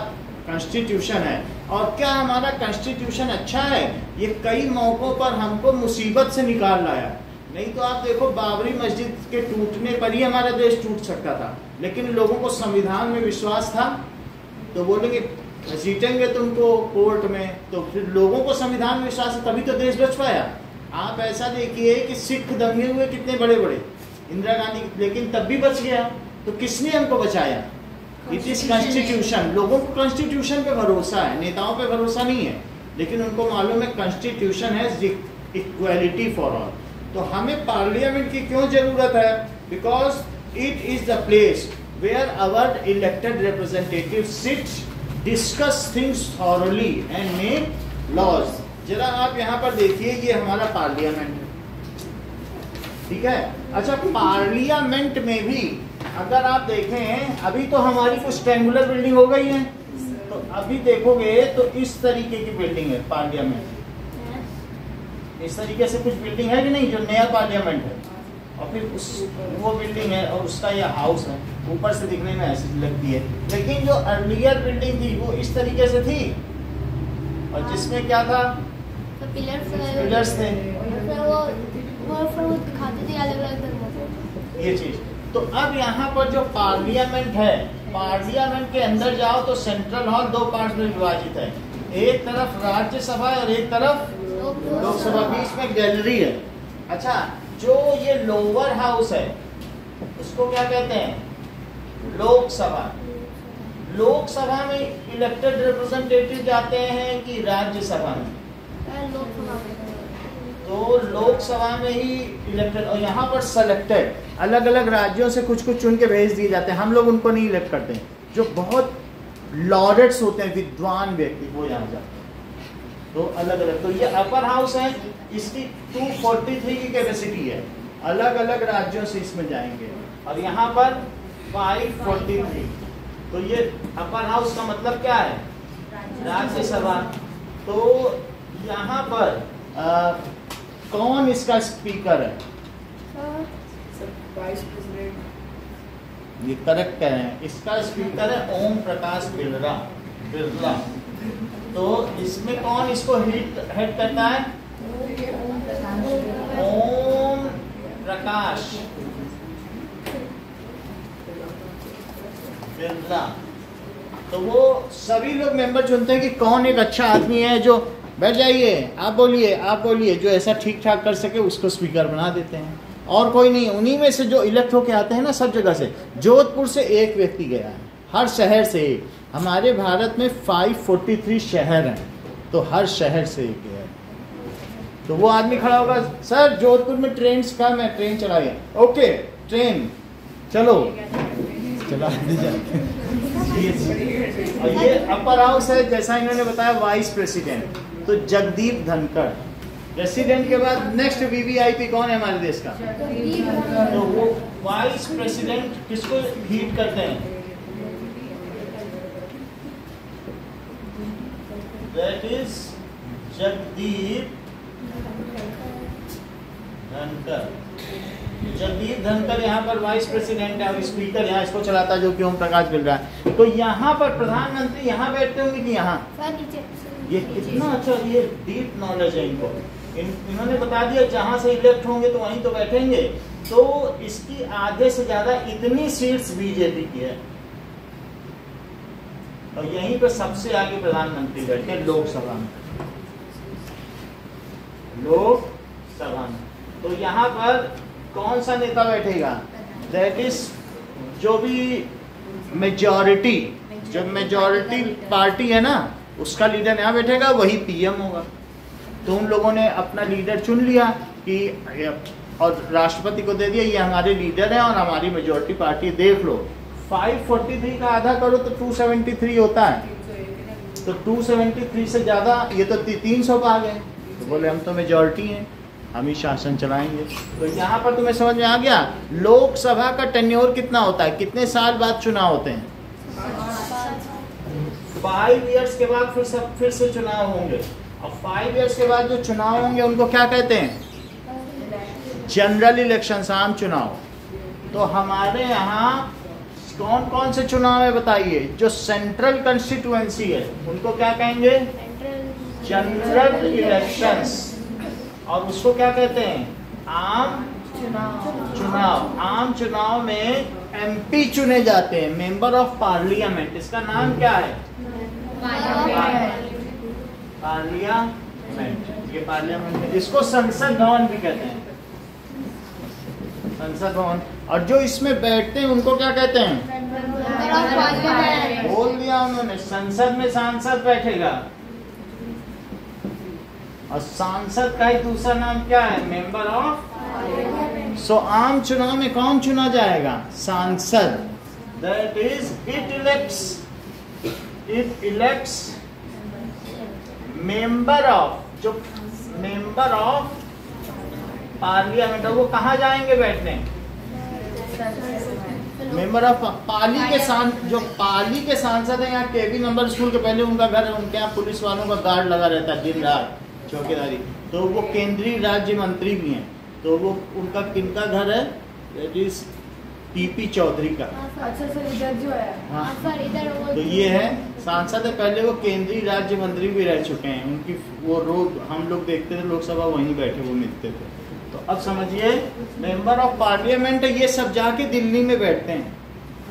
कॉन्स्टिट्यूशन है। और क्या हमारा कॉन्स्टिट्यूशन अच्छा है? ये कई मौकों पर हमको मुसीबत से निकाल लाया। नहीं तो आप देखो बाबरी मस्जिद के टूटने पर ही हमारा देश टूट सकता था, लेकिन लोगों को संविधान में विश्वास था, तो बोलेंगे जीतेंगे तुमको कोर्ट में, तो फिर लोगों को संविधान में विश्वास है, तभी तो देश बच पाया। आप ऐसा देखिए कि सिख दंगे हुए कितने बड़े बड़े, इंदिरा गांधी, लेकिन तब भी बच गया। तो किसने हमको बचाया? It is constitution. लोगों को कॉन्स्टिट्यूशन पे भरोसा है, नेताओं पे भरोसा नहीं है, लेकिन उनको मालूम है कॉन्स्टिट्यूशन है इक्वालिटी फॉर ऑल। तो हमें पार्लियामेंट की क्यों जरूरत है? Because it is the place where our elected representative sit, discuss things thoroughly and make laws. जरा आप यहाँ पर देखिए, ये हमारा पार्लियामेंट है, ठीक है। अच्छा, पार्लियामेंट में भी अगर आप देखें, अभी तो हमारी कुछ ट्रायंगुलर बिल्डिंग हो गई है, तो अभी देखोगे तो इस तरीके की बिल्डिंग है पार्लियामेंट। इस तरीके से कुछ बिल्डिंग है कि नहीं, जो नया पार्लियामेंट है, और फिर वो बिल्डिंग है और उसका ये हाउस है, ऊपर से दिखने में ऐसी लगती है। लेकिन जो अर्लियर बिल्डिंग थी वो इस तरीके से थी, और जिसमें क्या था, पिलर्स थे, ये चीज। तो अब यहाँ पर जो पार्लियामेंट है, पार्लियामेंट के अंदर जाओ तो सेंट्रल हॉल 2 पार्ट में विभाजित है, एक तरफ राज्यसभा और एक तरफ लोकसभा, बीच में गैलरी है। अच्छा, जो ये लोअर हाउस है उसको क्या कहते हैं? लोकसभा। लोकसभा में इलेक्टेड रिप्रेजेंटेटिव जाते हैं कि राज्यसभा में? लोकसभा में। तो लोकसभा में ही इलेक्टेड, और यहाँ पर सेलेक्टेड अलग अलग राज्यों से कुछ कुछ चुन के भेज दिए जाते हैं। हम लोग उनको नहीं इलेक्ट करते हैं, जो बहुत लॉरेट्स होते हैं, विद्वान व्यक्ति, वो यहाँ जाते हैं। तो अलग अलग, तो ये अपर हाउस है, इसकी 243 की कैपेसिटी है, अलग अलग राज्यों से इसमें जाएंगे। और यहाँ पर 543। तो ये अपर हाउस का मतलब क्या है? राज्यसभा। तो यहाँ पर कौन इसका स्पीकर है? Vice president. ये करेक्ट कह रहे हैं, इसका स्पीकर है ओम प्रकाश बिरला। तो इसमें कौन इसको हेड करता है? ओम प्रकाश बिरला। तो वो सभी लोग मेंबर चुनते हैं कि कौन एक अच्छा आदमी है, जो बैठ जाइए, आप बोलिए, जो ऐसा ठीक ठाक कर सके, उसको स्पीकर बना देते हैं। और कोई नहीं, उन्हीं में से जो इलेक्ट होके आते हैं ना, सब जगह से। जोधपुर से एक व्यक्ति गया है, हर शहर से एक। हमारे भारत में 543 शहर हैं, तो हर शहर से एक है। तो वो आदमी खड़ा होगा, सर जोधपुर में ट्रेन का, मैं ट्रेन चलाइए। ओके, ट्रेन चलो, चला दीजिए। और ये अपर हाउस है, जैसा इन्होंने बताया, वाइस प्रेसिडेंट। तो जगदीप धनखड़। प्रेसिडेंट के बाद नेक्स्ट वीवीआईपी कौन है हमारे देश का? तो वो वाइस प्रेसिडेंट किसको लीड करते हैं? That is Jagdeep Dhankhar. जगदीप धनखड़ यहाँ पर वाइस प्रेसिडेंट है, और स्पीकर यहाँ इसको चलाता है, जो कि ओम प्रकाश बिरला है। तो यहाँ पर प्रधानमंत्री यहाँ बैठते होंगे कि यहाँ? ये कितना अच्छा, ये डीप नॉलेज है इनको। इन्होंने बता दिया जहां से इलेक्ट होंगे तो वहीं तो बैठेंगे। तो इसकी आधे से ज्यादा इतनी सीट्स बीजेपी की है, और यहीं पर सबसे आगे प्रधानमंत्री बैठते हैं लोकसभा में। तो यहाँ पर कौन सा नेता बैठेगा? दैट इज जो भी मेजॉरिटी पार्टी है ना, उसका लीडर यहाँ बैठेगा, वही पीएम होगा। तो उन लोगों ने अपना लीडर चुन लिया कि, और राष्ट्रपति को दे दिया, ये हमारे लीडर हैं और हमारी मेजॉरिटी पार्टी। देख लो, 543 का आधा करो तो 273 होता है। तो 273 से ज्यादा, ये तो 300 पे आ गए। तो बोले हम तो मेजॉरिटी हैं, हम ही शासन चलाएंगे। तो यहाँ पर तुम्हें समझ में आ गया, लोकसभा का टेन्योर कितना होता है, कितने साल बाद चुनाव होते हैं? 5 इयर्स के बाद फिर से चुनाव होंगे। और 5 इयर्स के बाद जो चुनाव होंगे उनको क्या कहते हैं? जनरल इलेक्शन, आम चुनाव। तो हमारे यहाँ कौन कौन से चुनाव है बताइए? जो सेंट्रल कंस्टिट्यूएंसी है उनको क्या कहेंगे? General elections. और उसको क्या कहते हैं? आम चुनाव। आम चुनाव में एमपी चुने जाते हैं, मेंबर ऑफ पार्लियामेंट। इसका नाम क्या है? पार्लियामेंट। ये पार्लियामेंट है, इसको संसद भवन भी कहते हैं, संसद भवन। और जो इसमें बैठते हैं उनको क्या कहते हैं? बोल दिया उन्होंने, संसद में सांसद बैठेगा। और सांसद का ही दूसरा नाम क्या है? Member of. सो आम चुनाव में कौन चुना जाएगा? सांसद। That is it elects member of, जो मेंबर ऑफ पार्लियामेंट। वो कहाँ जाएंगे बैठने? मेंबर ऑफ पाली के जो पाली के सांसद हैं, यहाँ केवी नंबर स्कूल के पहले उनका घर है, उनके यहाँ पुलिस वालों का गार्ड लगा रहता है दिन रात, चौकीदारी। तो वो केंद्रीय राज्य मंत्री भी हैं। तो वो उनका किनका घर है? दैट इज टीपी चौधरी का। अच्छा सर, इधर जो है, हाँ, सर इधर तो ये है सांसद है। पहले वो केंद्रीय राज्य मंत्री भी रह चुके हैं। उनकी वो रोज हम लोग देखते थे लोकसभा, वहीं बैठे वो मिलते थे। तो अब समझिए, मेंबर ऑफ पार्लियामेंट ये सब जाके दिल्ली में बैठते हैं,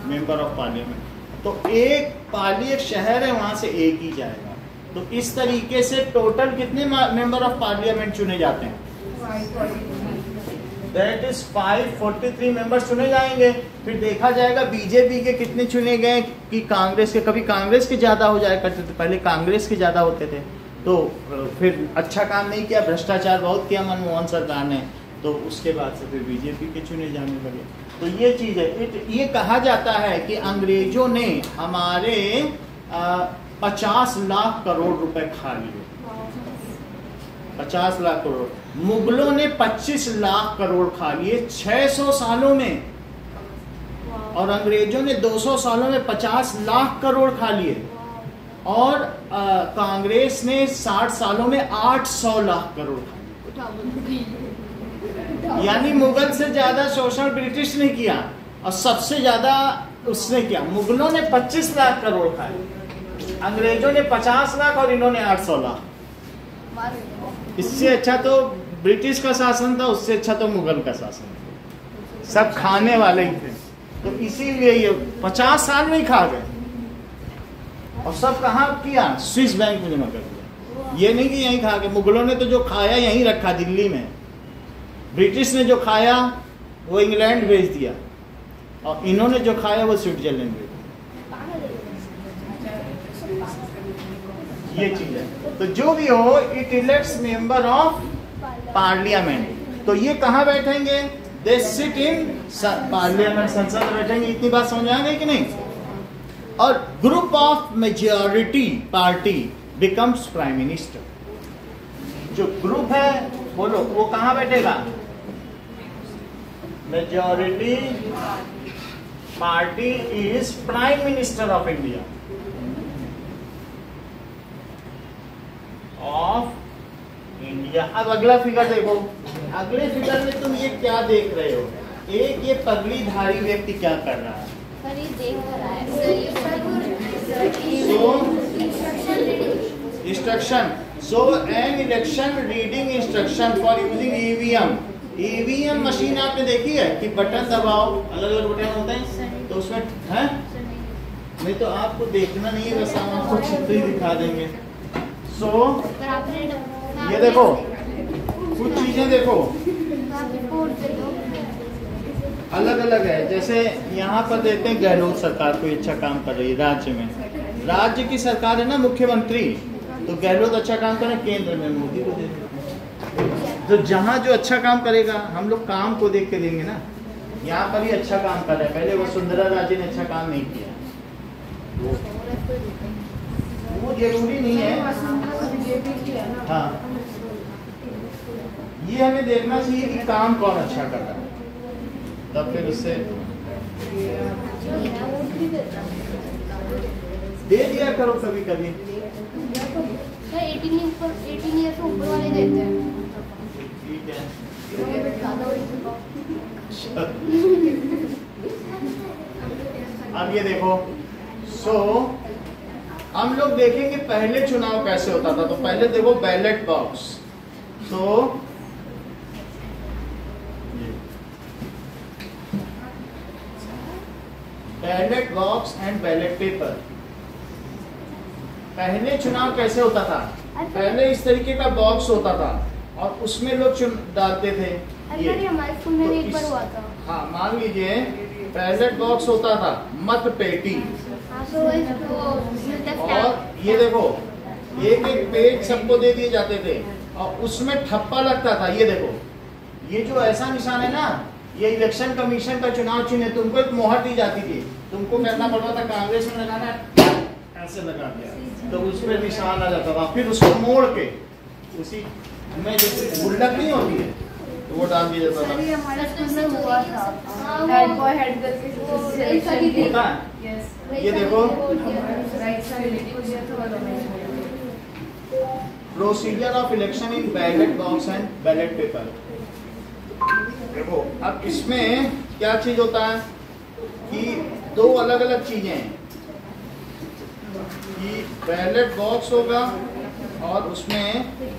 मेंबर ऑफ पार्लियामेंट। तो एक पाली एक शहर है, वहां से एक ही जाएगा। तो इस तरीके से टोटल कितने मेंबर ऑफ पार्लियामेंट चुने जाते हैं? दैट इज 543 मेंबर्स चुने जाएंगे। फिर देखा जाएगा बीजेपी के कितने चुने गए कि कांग्रेस के, कभी कांग्रेस के ज्यादा हो जाया करते थे, पहले कांग्रेस के ज्यादा होते थे, तो फिर अच्छा काम नहीं किया, भ्रष्टाचार बहुत किया मनमोहन सरकार ने, तो उसके बाद से फिर बीजेपी के चुने जाने लगे। तो ये चीज है, ये कहा जाता है कि अंग्रेजों ने हमारे 50 लाख करोड़ रुपए खा लिए, 50 लाख करोड़। मुगलों ने 25 लाख करोड़ खा लिए 600 सालों में, और अंग्रेजों ने 200 सालों में 50 लाख करोड़ खा लिए, और कांग्रेस ने 60 सालों में 800 लाख करोड़ खा लिए। यानी मुगल से ज्यादा शोषण ब्रिटिश ने किया, और सबसे ज्यादा उसने किया। मुगलों ने 25 लाख करोड़ खाए, अंग्रेजों ने 50 लाख और इन्होंने 800 लाख। इससे अच्छा तो ब्रिटिश का शासन था, उससे अच्छा तो मुगल का शासन था, सब खाने वाले ही थे। तो इसीलिए ये 50 साल में ही खा गए, और सब कहाँ किया, स्विस बैंक में जमा कर दिया। ये नहीं कि यहीं खा गए, मुगलों ने तो जो खाया यहीं रखा दिल्ली में, ब्रिटिश ने जो खाया वो इंग्लैंड भेज दिया, और इन्होंने जो खाया वो स्विट्जरलैंड भेज दिया। ये चीज है। तो जो भी हो, it elects member of parliament. तो ये कहाँ बैठेंगे, दे सिट इन पार्लियामेंट, संसद में बैठेंगे। इतनी बात समझ आ गई कि नहीं? और group of majority party becomes prime minister. जो ग्रुप है बोलो वो कहाँ बैठेगा, majority party is prime minister of India, of India. अब अगला फिगर देखो, अगले फिगर में तुम ये क्या देख रहे हो, एक ये पगड़ीधारी व्यक्ति क्या कर रहा है, instruction. So an election reading instruction for using EVM. EVM machine आपने देखी है कि बटन दबाओ, अलग अलग बटन होते हैं, तो उसमें है नहीं, तो आपको देखना नहीं है, बस हम आपको चित्र ही दिखा देंगे। सो ये देखो कुछ चीजें देखो अलग अलग है। जैसे यहाँ पर देखते हैं गहलोत सरकार कोई अच्छा काम कर रही है राज्य में, राज्य की सरकार है ना मुख्यमंत्री, तो गहलोत अच्छा काम करे, केंद्र में मोदी को देते। तो जहाँ जो अच्छा काम करेगा हम लोग काम को देख के देंगे ना। यहाँ पर ही अच्छा काम कर रहे हैं, पहले वो सुंदरा राजे ने अच्छा काम नहीं किया, वो जरूरी नहीं है। हाँ, ये हमें देखना चाहिए कि काम कौन अच्छा कर रहा है, तब फिर उससे दे दिया करो कभी कभी। 18 ईयर से ऊपर वाले देते हैं। ठीक है, अब ये देखो। सो हम लोग देखेंगे पहले चुनाव कैसे होता था। तो पहले देखो ballot box. So ballot box and ballot paper. पहले चुनाव कैसे होता था, पहले इस तरीके का बॉक्स होता था और उसमें लोग चुन डालते थे। अरे हमारे स्कूल में एक बार हुआ था। हाँ, मान लीजिए बैलेट बॉक्स होता था, मत पेटी। और ये देखो एक एक पेज सबको दे दिए जाते थे और उसमें ठप्पा लगता था। ये देखो, ये जो ऐसा निशान है ना, ये इलेक्शन कमीशन का चुनाव चिन्ह है। तुमको एक मोहर दी जाती थी, तुमको करना पड़ता था कांग्रेस में लगाना है, ऐसे लगा दिया तो उस पर निशान आ जाता था। फिर उसको मोड़ के उसी में जैसे गुल्लक नहीं होती है तो वो डाल दिया जाता था। हमारे स्कूल में हुआ था, हेड बॉय हेड गर्ल के होता है। ये देखो procedure of election in ballot box and ballot paper. देखो अब इसमें क्या चीज होता है कि दो अलग अलग चीजें हैं कि बैलेट बॉक्स होगा और उसमें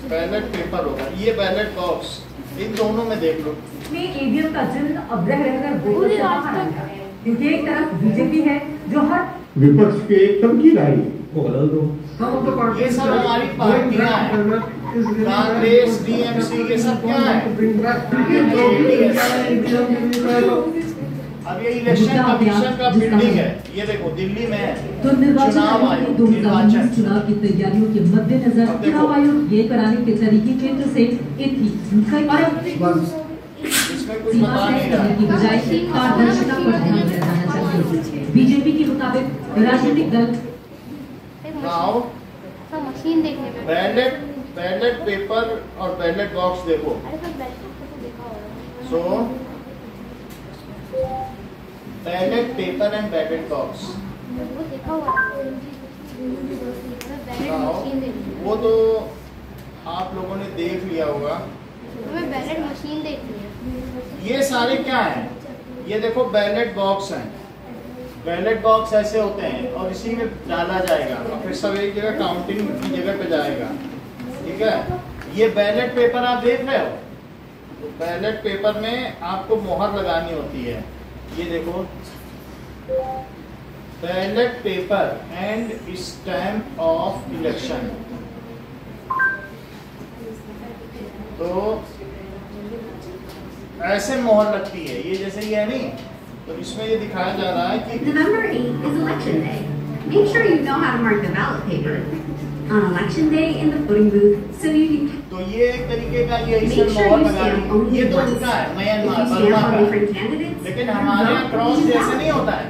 बैलेट पेपर होगा। ये बैलेट बॉक्स, इन दोनों में देख लो। ईवीएम का जिन अभ्रह रहकर क्योंकि एक तरफ बीजेपी है जो हर विपक्ष के एकदम की राय को बदल दो। ये सब हमारी पार्टियां हैं। कांग्रेस, टीएमसी, ये सब क्या है? अब ये इलेक्शन कमीशन का बिल्डिंग है, ये देखो दिल्ली में है। तो निर्वाचन चुनाव आयोग आयोग, 2019 चुनाव की तैयारियों के मद्देनजर चुनाव आयोग ये कराने के तरीके केंद्र से एक थी इसमें कुछ बता नहीं रहा की बजाय पारदर्शिता पर ध्यान दिया जाना चाहिए। बीजेपी के मुताबिक राजनीतिक दल नाउ सर मशीन देखने में बैलेट पेपर और बैलेट बॉक्स देखो। अरे सर बैलेट तो देखा होगा। So ballot paper and ballot box, वो देखा हुआ है। बैलेट मशीन देखनी है। वो तो आप लोगों ने देख लिया होगा। हमें बैलेट मशीन देखनी है। ये सारे क्या हैं? ये देखो बैलेट बॉक्स हैं। बैलेट बॉक्स ऐसे होते हैं और इसी में डाला जाएगा और फिर सब एक जगह काउंटिंग की जगह पे जाएगा। ठीक है, ये बैलेट पेपर आप देख रहे हो, तो बैलेट पेपर में आपको मोहर लगानी होती है। ये देखो ballot paper and stamp of election. तो ऐसे मोहर लगती है, ये जैसे ये है नहीं, तो इसमें ये दिखाया जा रहा है कि November 8th is election day. Make sure you know how to mark the ballot paper on election day in the voting booth so you can तो ये एक तरीके का ये make इसमें sure मोहर you लगा stamp दी। only ये तो once. उनका है If Myanmar you Burma stamp on का, different candidates, लेकिन हमारे यहाँ क्रॉस जैसे नहीं होता है।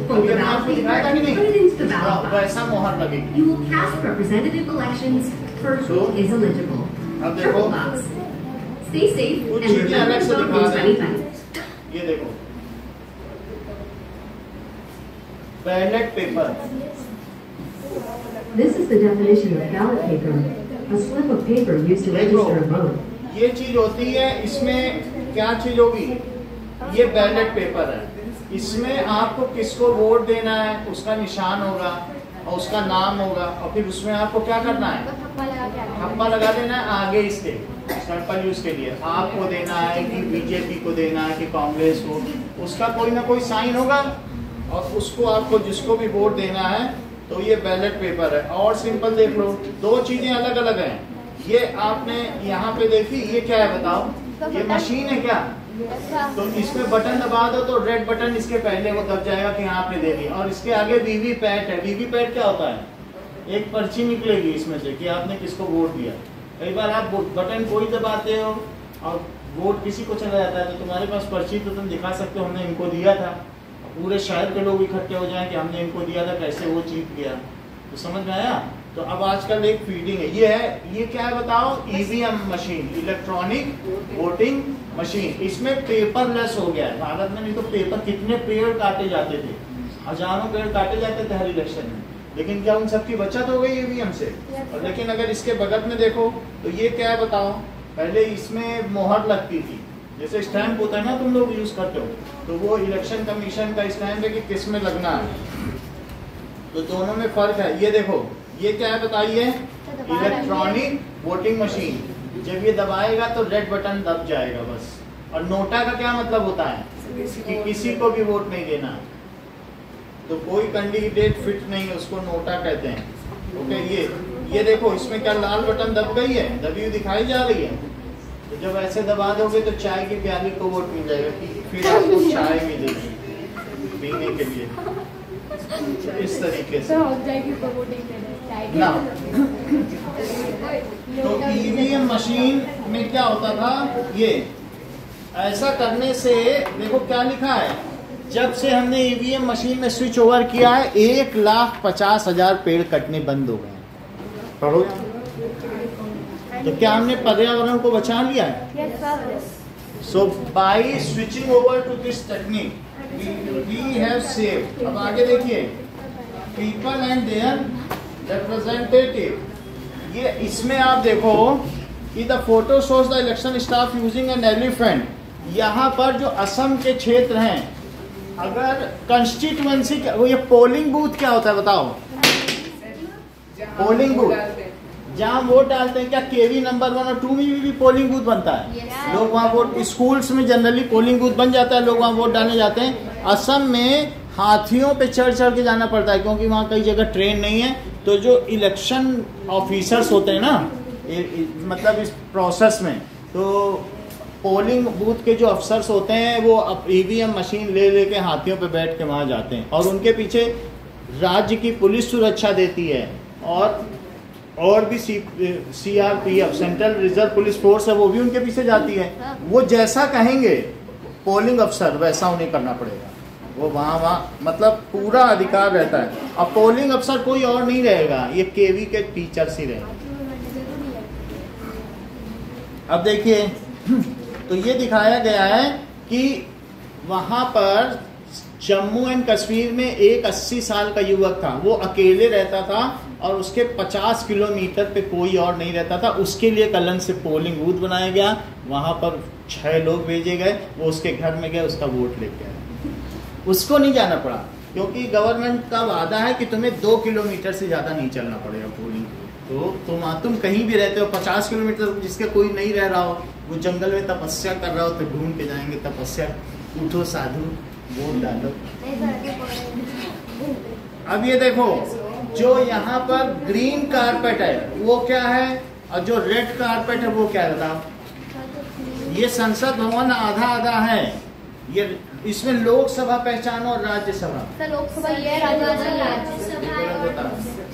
fold अभी the हमने ballot आपको दिखाया था paper कि and put it into the नहीं, ballot box. वैसा मोहर लगेगी। You will cast representative elections for who is eligible. अब देखो Triple box. Stay safe कुछ and चीजें remember अलग to से vote दिखा once रहे many हैं। times. ये देखो ballot paper, This is the definition of ballot paper, a slip of paper used to register a vote. ये चीज होती है। इसमें क्या चीज होगी? ये बैलेट पेपर है। इसमें आपको किसको वोट देना है उसका निशान होगा और उसका नाम होगा और फिर उसमें आपको क्या करना है? ठप्पा लगा के आना है। ठप्पा लगा देना है आगे इसके सैंपल यूज के लिए। आपको देना है कि बीजेपी को देना है कि कांग्रेस को, उसका कोई ना कोई साइन होगा और उसको आपको जिसको भी वोट देना है। तो ये बैलेट पेपर है। और सिंपल देख लो, दो चीजें अलग अलग हैं। ये आपने यहाँ पे देखी, ये क्या है बताओ? ये मशीन है क्या? तो इसमें बटन दबा दो तो रेड बटन इसके पहले वो दब जाएगा कि हाँ आपने दे दिया। और इसके आगे वीवीपैट है। वीवीपैट क्या होता है? एक पर्ची निकलेगी इसमें से कि आपने किसको वोट दिया। कई बार आप बटन कोई दबाते हो और वोट किसी को चला जाता है, तो तुम्हारे पास पर्ची तो तुम दिखा सकते हो हमने इनको दिया था। पूरे शहर के लोग इकट्ठे हो जाएं कि हमने इनको दिया था, कैसे वो जीत गया। तो समझ में आया? तो अब आजकल एक फीडिंग है। ये क्या है बताओ? EVM machine, electronic voting machine. इसमें पेपरलेस हो गया है। भारत में नहीं तो पेपर कितने पेड़ काटे जाते थे, हजारों पेड़ काटे जाते थे हर इलेक्शन में, लेकिन क्या उन सबकी बचत हो गई ईवीएम से? और लेकिन अगर इसके बगल में देखो तो ये क्या है बताओ? पहले इसमें मोहर लगती थी, जैसे स्टैंप होता है ना तुम लोग यूज करते हो, तो वो इलेक्शन कमीशन का स्टैंप है कि किस में लगना है। तो दोनों में फर्क है। ये देखो ये क्या है बताइए? Electronic voting machine. जब ये दबाएगा तो रेड बटन दब जाएगा बस। और नोटा का क्या मतलब होता है? कि किसी को भी वोट नहीं देना, तो कोई कैंडिडेट फिट नहीं है, उसको नोटा कहते हैं। ओके, ये देखो इसमें क्या लाल बटन दब गई है, दबी हुई दिखाई जा रही है। तो जब ऐसे दबा दोगे तो चाय की प्याली को वोट मिल जाएगा कि फिर आपको चाय मिलेगी पीने के लिए। तो इस तरीके से ना। तो ईवीएम मशीन में क्या होता था? ये ऐसा करने से देखो क्या लिखा है, जब से हमने ईवीएम मशीन में स्विच ओवर किया है 1,50,000 पेड़ कटने बंद हो गए। पढ़ो। तो क्या हमने पर्यावरण को बचा लिया है? So by switching over to this technique we have saved. अब आगे देखिए, पीपल एंड देयर रिप्रेजेंटेटिव। ये इसमें आप देखो कि the photo shows the election staff using an elephant. यहाँ पर जो असम के क्षेत्र हैं, अगर कंस्टिट्यूएंसी, ये पोलिंग बूथ क्या होता है बताओ? पोलिंग बूथ जहाँ वोट डालते हैं। क्या केवी नंबर 1 और 2 में भी पोलिंग बूथ बनता है? लोग वहाँ वोट, स्कूल्स में जनरली पोलिंग बूथ बन जाता है, लोग वहाँ वोट डालने जाते हैं। असम में हाथियों पे चढ़ के जाना पड़ता है क्योंकि वहाँ कई जगह ट्रेन नहीं है। तो जो इलेक्शन ऑफिसर्स होते हैं ना, मतलब इस प्रोसेस में। तो पोलिंग बूथ के जो अफसर्स होते हैं वो अब EVM मशीन ले लेके हाथियों पे बैठ के वहाँ जाते हैं और उनके पीछे राज्य की पुलिस सुरक्षा देती है और भी CRPF central reserve police force है वो भी उनके पीछे जाती है। वो जैसा कहेंगे पोलिंग अफसर वैसा उन्हें करना पड़ेगा। वो वहाँ मतलब पूरा अधिकार रहता है। अब पोलिंग अफसर कोई और नहीं रहेगा, ये KV के टीचर्स ही रहेंगे। अब देखिए तो ये दिखाया गया है कि वहाँ पर जम्मू एंड कश्मीर में एक 80 साल का युवक था, वो अकेले रहता था और उसके 50 किलोमीटर पे कोई और नहीं रहता था। उसके लिए कलन से पोलिंग बूथ बनाया गया, वहाँ पर 6 लोग भेजे गए, वो उसके घर में गए, उसका वोट लेके आए। उसको नहीं जाना पड़ा क्योंकि गवर्नमेंट का वादा है कि तुम्हें 2 किलोमीटर से ज़्यादा नहीं चलना पड़ेगा पोलिंग। तो तुम कहीं भी रहते हो 50 किलोमीटर जिसके कोई नहीं रह रहा हो, वो जंगल में तपस्या कर रहा हो तो ढूंढ के जाएंगे तपस्या, उठो साधु वोट डालो। अब ये देखो जो यहाँ पर ग्रीन कारपेट है वो क्या है और जो रेड कारपेट है वो क्या है? ये संसद भवन आधा आधा है। ये इसमें लोकसभा पहचानो और राज्यसभा। लोकसभा ये है, राज्यसभा।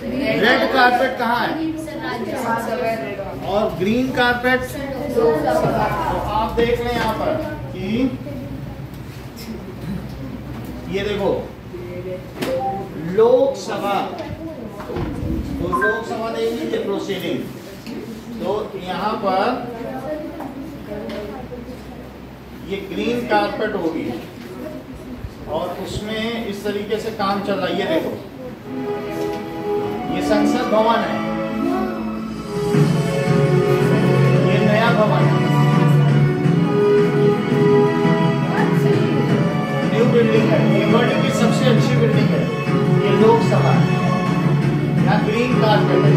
रेड कारपेट कहाँ है? और ग्रीन कारपेट तो आप देख लें यहाँ पर कि ये देखो लोकसभा, तो लोकसभा देख लीजिए प्रोसीडिंग। तो यहाँ पर ये ग्रीन कारपेट होगी और उसमें इस तरीके से काम चल रहा है। ये देखो ये संसद भवन है, ये नया भवन है, न्यू बिल्डिंग है, ये वर्ल्ड की सबसे अच्छी बिल्डिंग है, ये लोकसभा है। यहाँ ग्रीन कारपेट है।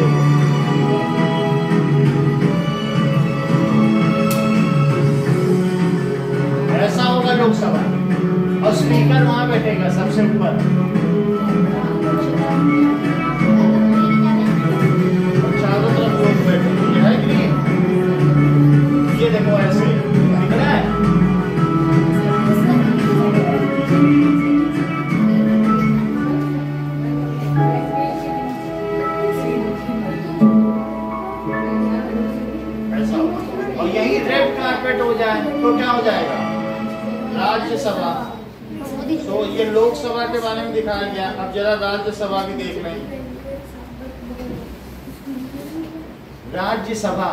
ऐसा होगा लोकसभा और स्पीकर वहां बैठेगा सबसे ऊपर। चारों तरफ लोग बैठे है ग्रीन। ये देखो ऐसे दिख रहा है। ऐसा होगा और यही रेड कारपेट हो जाए तो क्या हो जाएगा? राज्यसभा। तो ये लोकसभा के बारे में दिखाया गया। अब जरा राज्यसभा भी देख लें। Rajya Sabha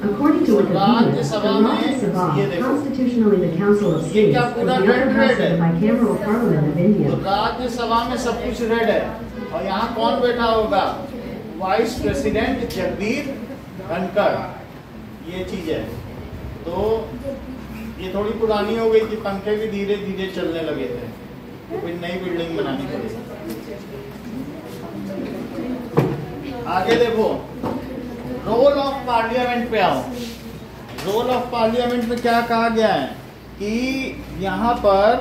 According to Wikipedia, the Rajya Sabha, constitutionally the Council of States, is the upper house of the bicameral Parliament of India. तो राज्यसभा में सब कुछ रेड है और यहाँ कौन बैठा होगा? Vice president Jagdeep Dhankhar. ये चीज है। तो ये थोड़ी पुरानी हो गई थी, पंखे भी धीरे धीरे चलने लगे थे, तो फिर नई बिल्डिंग बनानी पड़ी। आगे देखो रोल ऑफ पार्लियामेंट पे आओ। रोल ऑफ पार्लियामेंट में क्या कहा गया है कि यहाँ पर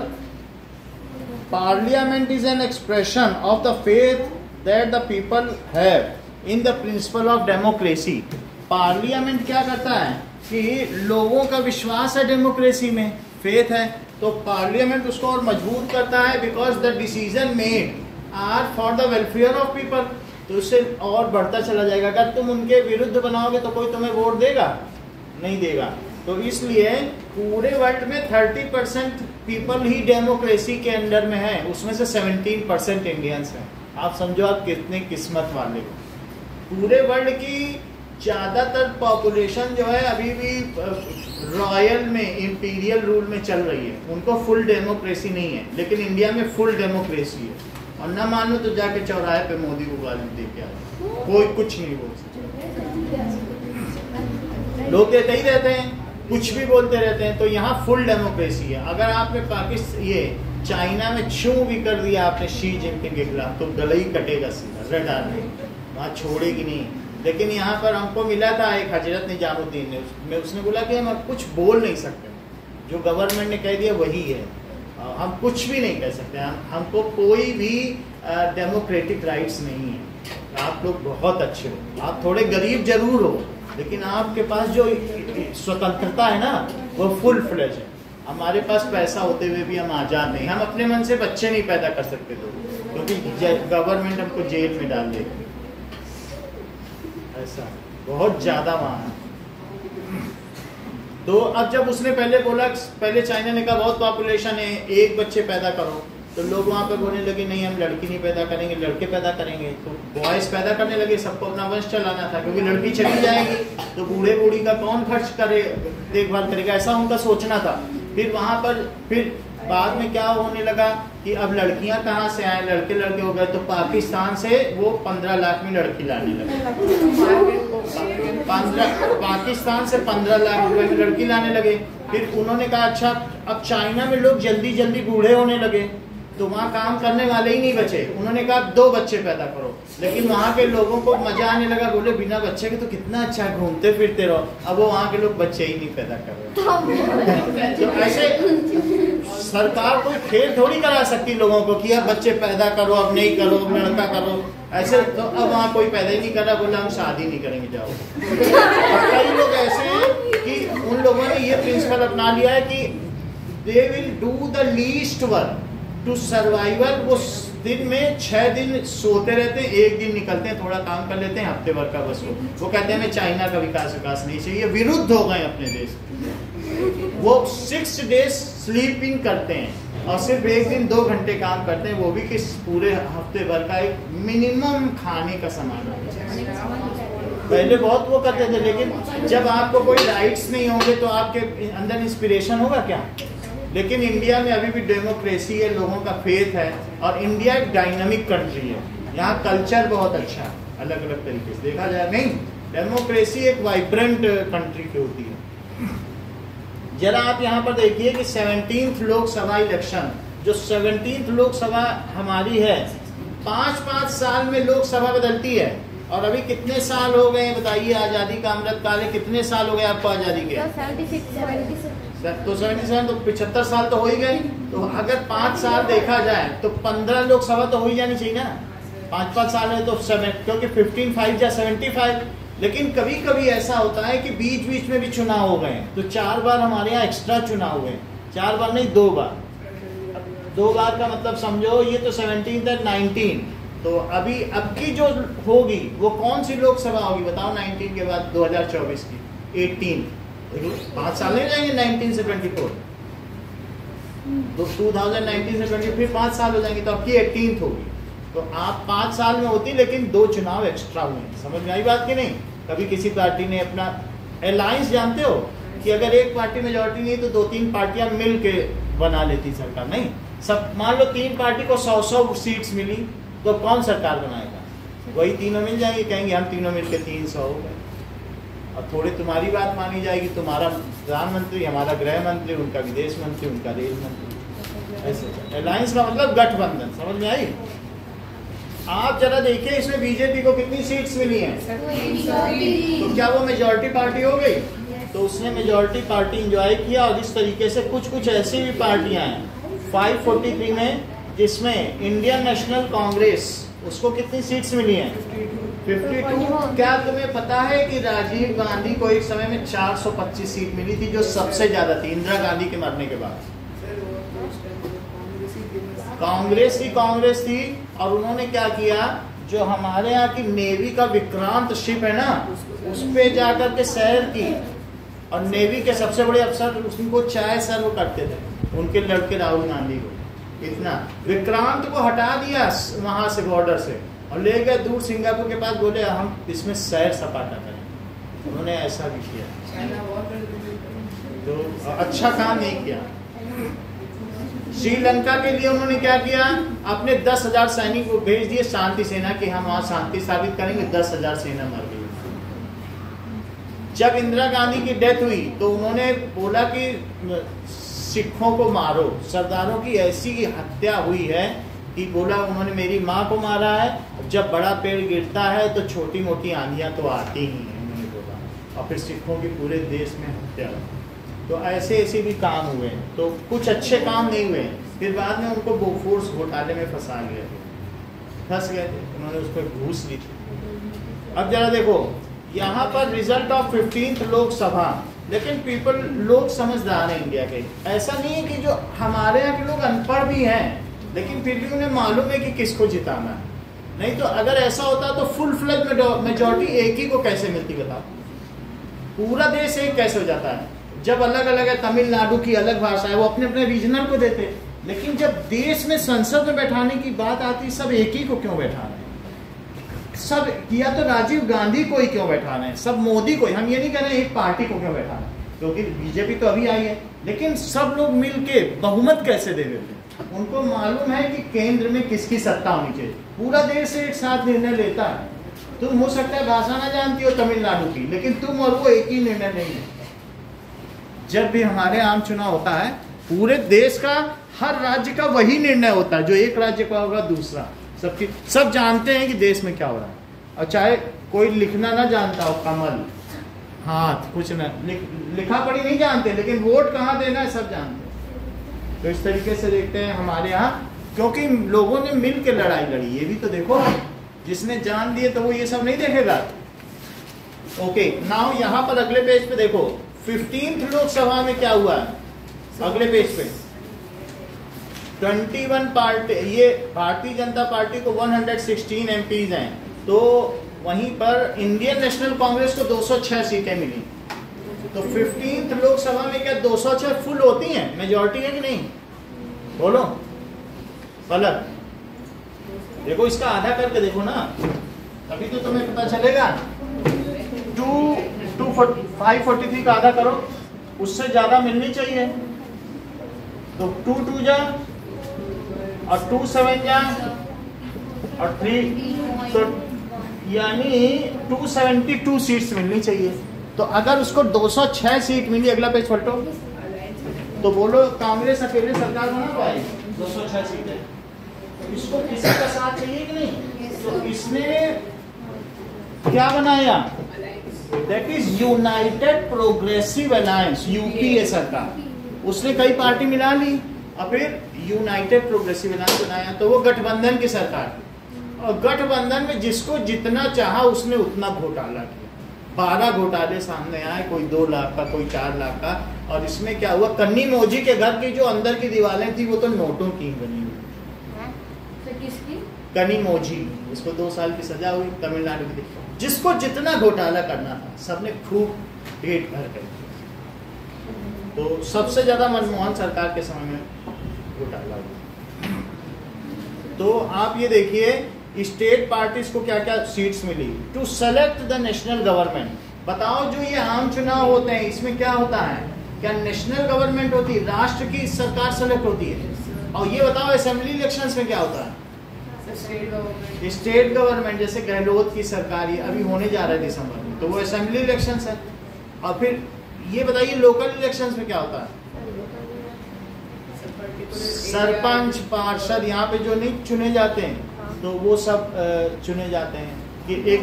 parliament is an expression of the faith that the people have in the principle of democracy. Parliament क्या करता है कि लोगों का विश्वास है डेमोक्रेसी में, फेथ है, तो पार्लियामेंट उसको और मजबूत करता है because the decision made are for the welfare of people. तो उससे और बढ़ता चला जाएगा। अगर तुम उनके विरुद्ध बनाओगे तो कोई तुम्हें वोट देगा? नहीं देगा। तो इसलिए पूरे वर्ल्ड में 30% पीपल ही डेमोक्रेसी के अंडर में है, उसमें से 17% इंडियंस हैं। आप समझो आप कितने किस्मत वाले हो। पूरे वर्ल्ड की ज़्यादातर पॉपुलेशन जो है अभी भी रॉयल में, इंपीरियल रूल में चल रही है, उनको फुल डेमोक्रेसी नहीं है। लेकिन इंडिया में फुल डेमोक्रेसी है और ना मानो तो जाके चौराहे पे मोदी को गाली दे के आओ, कोई कुछ नहीं बोल सकता। लोग देते ही रहते हैं, कुछ भी बोलते रहते हैं। तो यहाँ फुल डेमोक्रेसी है। अगर आपने पाकिस्तान ये चाइना में छू भी कर दिया आपने शी जिनपिंग के खिलाफ तो गला ही कटेगा सीधा, रट आदमी वहाँ छोड़ेगी नहीं। लेकिन यहाँ पर हमको मिला था एक हजरत निजामुद्दीन ने, उसने बोला कि हम कुछ बोल नहीं सकते, जो गवर्नमेंट ने कह दिया वही है, हम कुछ भी नहीं कह सकते। हमको कोई भी डेमोक्रेटिक राइट्स नहीं है। आप लोग बहुत अच्छे हो, आप थोड़े गरीब जरूर हो, लेकिन आपके पास जो स्वतंत्रता है ना वो फुल फ्लेज है। हमारे पास पैसा होते हुए भी हम आज़ाद नहीं, हम अपने मन से बच्चे नहीं पैदा कर सकते तो, क्योंकि गवर्नमेंट हमको जेल में डाल देगी। ऐसा बहुत ज़्यादा वहाँ। तो अब जब उसने पहले बोला, पहले चाइना ने कहा बहुत पॉपुलेशन है, एक बच्चे पैदा करो, तो लोग वहाँ पे बोलने लगे नहीं हम लड़की नहीं पैदा करेंगे, लड़के पैदा करेंगे। तो बॉयज पैदा करने लगे, सबको अपना वंश चलाना था, क्योंकि लड़की चली जाएगी तो बूढ़े बूढ़ी का कौन खर्च करे, देखभाल करेगा, ऐसा उनका सोचना था। फिर वहाँ पर फिर बाद में क्या होने लगा कि अब लड़कियां कहाँ से आए, लड़के लड़के हो गए, तो पाकिस्तान से वो 15 लाख में लड़की लाने लगे। पाकिस्तान से 15 लाख रुपए में लड़की लाने लगे। फिर उन्होंने कहा अच्छा अब चाइना में लोग जल्दी जल्दी बूढ़े होने लगे, तो वहाँ काम करने वाले ही नहीं बचे। उन्होंने कहा 2 बच्चे पैदा करो, लेकिन वहाँ के लोगों को मजा आने लगा, बोले बिना बच्चे के तो कितना अच्छा घूमते फिरते रहो। अब वो वहाँ के लोग बच्चे ही नहीं पैदा कर रहे। तो ऐसे सरकार कोई खेल थोड़ी करा सकती लोगों को कि अब बच्चे पैदा करो, अब नहीं करो, अब लड़का करो, ऐसे। तो अब वहाँ कोई पैदा ही नहीं कर रहा, बोला हम शादी नहीं करेंगे, जाओ। और कई लोग ऐसे हैं कि उन लोगों ने ये प्रिंसिपल अपना लिया है कि they will do the least work to survival. वो दिन में 6 दिन सोते रहते हैं, 1 दिन निकलते हैं, थोड़ा काम कर लेते हैं, हफ्ते भर का बस वो कहते हैं हमें चाइना का विकास नहीं चाहिए, विरुद्ध हो गए अपने देश। वो 6 डेज स्लीपिंग करते हैं और सिर्फ 1 दिन 2 घंटे काम करते हैं, वो भी किस पूरे हफ्ते भर का एक मिनिमम खाने का सामान है। पहले बहुत वो करते थे, लेकिन जब आपको कोई राइट्स नहीं होंगे तो आपके अंदर इंस्पिरेशन होगा क्या। लेकिन इंडिया में अभी भी डेमोक्रेसी है, लोगों का फेथ है, और इंडिया एक डायनामिक कंट्री है। यहाँ कल्चर बहुत अच्छा है, अलग अलग तरीके से देखा जाए। नहीं, डेमोक्रेसी एक वाइब्रेंट कंट्री की होती है। जरा आप यहाँ पर देखिए कि 17th लोकसभा इलेक्शन, जो 17th लोकसभा हमारी है, 5-5 साल में लोकसभा बदलती है। और अभी कितने साल हो गए बताइए, आजादी का अमृत काल है, कितने साल हो गए आपको आजादी के? तो 77, तो 75 साल तो हो ही गए। तो अगर 5 साल देखा जाए तो 15 लोकसभा तो हो ही जानी चाहिए ना। 5-5 साल है तो 7, क्योंकि 15 या 75। लेकिन कभी कभी ऐसा होता है कि बीच बीच में भी चुनाव हो गए, तो 4 बार हमारे यहाँ एक्स्ट्रा चुनाव हुए। 4 बार नहीं, 2 बार। 2 बार का मतलब समझो, ये तो 17 था, 19। तो अभी अब की जो होगी वो कौन सी लोकसभा होगी बताओ? 19 के बाद 2024 की 18। 5 साल नहीं जाएंगे 19 से 24, तो 2019 से 20 फिर 5 साल हो जाएंगे, तो आपकी 18th होगी। तो आप 5 साल में होती, लेकिन 2 चुनाव एक्स्ट्रा हुए। समझ में आई बात की नहीं? कभी किसी पार्टी ने अपना अलायंस, जानते हो कि अगर एक पार्टी मेजोरिटी नहीं तो 2-3 पार्टियां मिल के बना लेती सरकार। नहीं, सब मान लो 3 पार्टी को 100 सीट्स मिली, तो कौन सरकार बनाएगा? वही तीनों मिल जाएंगे, कहेंगे हम तीनों मिलकर 300 हो गए। और थोड़ी तुम्हारी बात मानी जाएगी, तुम्हारा प्रधानमंत्री, हमारा गृह मंत्री, उनका विदेश मंत्री, उनका रेल मंत्री। ऐसे अलायंस का मतलब गठबंधन। समझ में आई? आप जरा देखिए इसमें बीजेपी को कितनी सीट्स मिली हैं, तो क्या वो मेजॉरिटी पार्टी हो गई? तो उसने मेजॉरिटी पार्टी एंजॉय किया। और इस तरीके से कुछ ऐसी भी पार्टियां हैं 543 में, जिसमें इंडियन नेशनल कांग्रेस, उसको कितनी सीट्स मिली हैं? 52। क्या तुम्हें पता है कि राजीव गांधी को एक समय में 425 सीट मिली थी, जो सबसे ज्यादा थी इंदिरा गांधी के मरने के बाद। कांग्रेस थी। और उन्होंने क्या किया, जो हमारे यहाँ की नेवी का विक्रांत शिप है ना, उस पे जाकर के सैर की। और नेवी के सबसे बड़े अफसर उनको चाय सर्व करते थे, उनके लड़के राहुल गांधी को। इतना विक्रांत को हटा दिया वहां से, बॉर्डर से, और ले गए दूर सिंगापुर के पास, बोले हम इसमें सैर सपाटा करें। उन्होंने ऐसा भी किया, तो अच्छा काम नहीं किया। श्रीलंका के लिए उन्होंने क्या किया, अपने 10,000 सैनिक को भेज दिए शांति सेना की, हम वहां शांति स्थापित करेंगे। 10,000 सेना मर गई। जब इंदिरा गांधी की डेथ हुई तो उन्होंने बोला कि सिखों को मारो। सरदारों की ऐसी हत्या हुई है कि बोला उन्होंने मेरी माँ को मारा है। जब बड़ा पेड़ गिरता है तो छोटी मोटी आंधियां तो आती ही हैं, उन्होंने बोला। और फिर सिखों की पूरे देश में हत्या हुई। तो ऐसे भी काम हुए। तो कुछ अच्छे काम नहीं हुए। फिर बाद में उनको बोफोर्स घोटाले में फंसा लिया। फंस गए थे, उन्होंने उस पर घूस ली थी। अब जरा देखो यहाँ पर रिजल्ट ऑफ 15th लोकसभा, लेकिन लोग समझदार हैं इंडिया के। ऐसा नहीं है कि जो हमारे यहाँ के लोग अनपढ़ भी हैं लेकिन फिर भी उन्हें मालूम है कि किसको जिताना है। नहीं तो अगर ऐसा होता तो फुल फ्लैज मेजॉरिटी एक ही को कैसे मिलती बताओ, पूरा देश एक कैसे हो जाता है। जब अलग अलग है, तमिलनाडु की अलग भाषा है, वो अपने अपने रीजनल को देते, लेकिन जब देश में संसद में बैठाने की बात आती सब एक ही को क्यों बैठा रहे हैं? सब या तो राजीव गांधी को ही क्यों बैठा रहे हैं, सब मोदी को ही। हम ये नहीं कह रहे हैं एक पार्टी को क्यों बैठा रहे हैं, क्योंकि बीजेपी तो अभी आई है, लेकिन सब लोग मिलके बहुमत कैसे दे देते हैं? उनको मालूम है कि केंद्र में किसकी सत्ता होनी चाहिए। पूरा देश एक साथ निर्णय लेता है। तुम हो सकता है भाषा ना जानती हो तमिलनाडु की, लेकिन तुम और वो एक ही निर्णय नहीं लेते। जब भी हमारे आम चुनाव होता है पूरे देश का, हर राज्य का वही निर्णय होता है, जो एक राज्य का होगा दूसरा सबकी, सब जानते हैं कि देश में क्या हो रहा है। और चाहे कोई लिखना ना जानता हो, कमल हाथ कुछ ना लिखा पढ़ी नहीं जानते, लेकिन वोट कहाँ देना है सब जानते हैं। तो इस तरीके से देखते हैं हमारे यहाँ, क्योंकि लोगों ने मिल के लड़ाई लड़ी। ये भी तो देखो, जिसने जान दिए तो वो ये सब नहीं देखेगा। ओके, नाउ यहाँ पर अगले पेज पे देखो 15th लोकसभा में क्या हुआ है। अगले पेज पे 21 पार्टी, ये भारतीय जनता पार्टी को 116 एमपीज हैं, तो वहीं पर इंडियन नेशनल कांग्रेस को 206 सीटें मिली। तो 15th लोकसभा में क्या 206 फुल होती हैं, मेजॉरिटी है कि नहीं? बोलो गलत। देखो इसका आधा करके देखो ना, तभी तो तुम्हें पता चलेगा। 543 का आधा करो, उससे ज्यादा मिलनी चाहिए। तो 2 2 जा और 2 7 जा और 3, तो यानी 272 सीट्स मिलनी चाहिए। तो अगर उसको 206 सीट मिली, अगला पेज पलटो, तो बोलो कांग्रेस अकेले सरकार बना पाएगी 206 सीटें। इसको किसी का साथ चाहिए कि नहीं? तो इसने क्या बनाया? That is United progressive alliance, UPA सरकार। उसने कई पार्टी मिला ली और फिर यूनाइटेड प्रोग्रेसिव अलायंस बनाया, तो वो गठबंधन की सरकार। और गठबंधन में जिसको जितना चाहा उसने उतना घोटाला किया। 12 घोटाले सामने आए, कोई 2 लाख का, कोई 4 लाख का। और इसमें क्या हुआ, कन्नी मौजी के घर की जो अंदर की दीवारें थी वो तो नोटों की बनी हुई। किसकी? कन्नी मौजी, उसको 2 साल की सजा हुई, तमिलनाडु की। जिसको जितना घोटाला करना था सबने खूब पेट भर कर दिया। तो सबसे ज्यादा मनमोहन सरकार के समय में घोटाला हुआ। तो आप ये देखिए स्टेट पार्टीज को क्या क्या सीट्स मिली। To select the national government, बताओ जो ये आम चुनाव होते हैं इसमें क्या होता है? क्या नेशनल गवर्नमेंट होती है, राष्ट्र की सरकार सेलेक्ट होती है? और ये बताओ असेंबली इलेक्शंस में क्या होता है? स्टेट गवर्नमेंट, जैसे गहलोत की सरकार ये अभी होने जा रहा है दिसंबर में, तो वो असेंबली इलेक्शंस है। और फिर ये बताइए लोकल इलेक्शंस में क्या होता है? सरपंच, पार्षद, यहाँ पे जो नहीं चुने जाते हैं तो वो सब चुने जाते हैं कि एक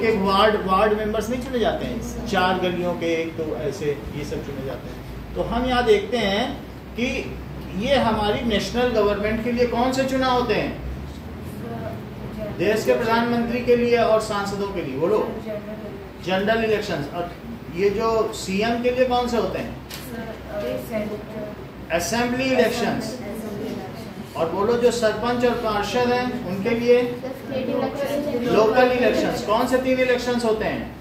वार्ड मेंबर्स नहीं चुने जाते हैं, 4 गलियों के एक, तो ऐसे ये सब चुने जाते हैं। तो हम यहाँ देखते हैं कि ये हमारी नेशनल गवर्नमेंट के लिए कौन से चुनाव होते हैं? देश के प्रधानमंत्री के लिए और सांसदों के लिए, बोलो जनरल इलेक्शंस। और ये जो सीएम के लिए कौन से होते हैं? Assembly elections. और बोलो जो सरपंच और पार्षद हैं उनके लिए लोकल इलेक्शंस। कौन से 3 इलेक्शंस होते हैं?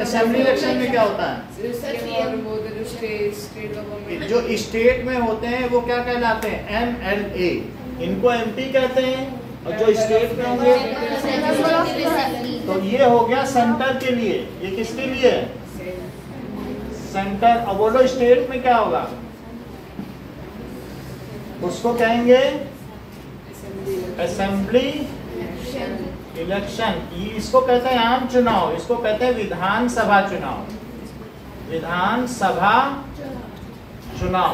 असेंबली इलेक्शन में क्या होता है? जो स्टेट में होते हैं वो क्या कहलाते हैं? MLA, इनको MP कहते हैं। और जो स्टेट में होंगे तो ये हो गया सेंटर के लिए। ये किसके लिए? सेंटर। अब बोलो स्टेट में क्या होगा? उसको कहेंगे असेंबली इलेक्शन। इसको कहते हैं आम चुनाव, इसको कहते हैं विधानसभा चुनाव। विधानसभा चुनाव।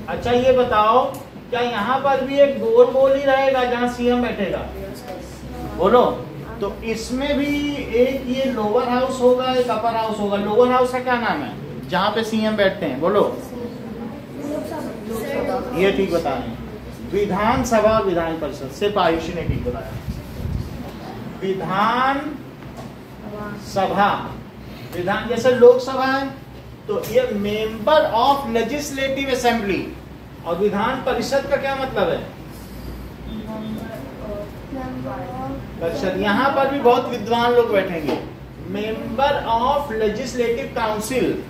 अच्छा ये बताओ क्या यहाँ पर भी एक गोल ही रहेगा जहाँ सीएम बैठेगा? बोलो। तो इसमें भी एक ये लोअर हाउस होगा, एक अपर हाउस होगा। लोअर हाउस का क्या नाम है जहाँ पे सीएम बैठते हैं? बोलो। ये ठीक बता रहे हैं। विधानसभा और विधान परिषद, सिर्फ आयुषी ने ठीक बताया। विधान सभा, विधान जैसे लोकसभा है तो ये मेंबर ऑफ लेजिस्लेटिव असेंबली, और विधान परिषद का क्या मतलब है? परिषद। यहाँ पर भी बहुत विद्वान लोग बैठेंगे, मेंबर ऑफ लेजिस्लेटिव काउंसिल,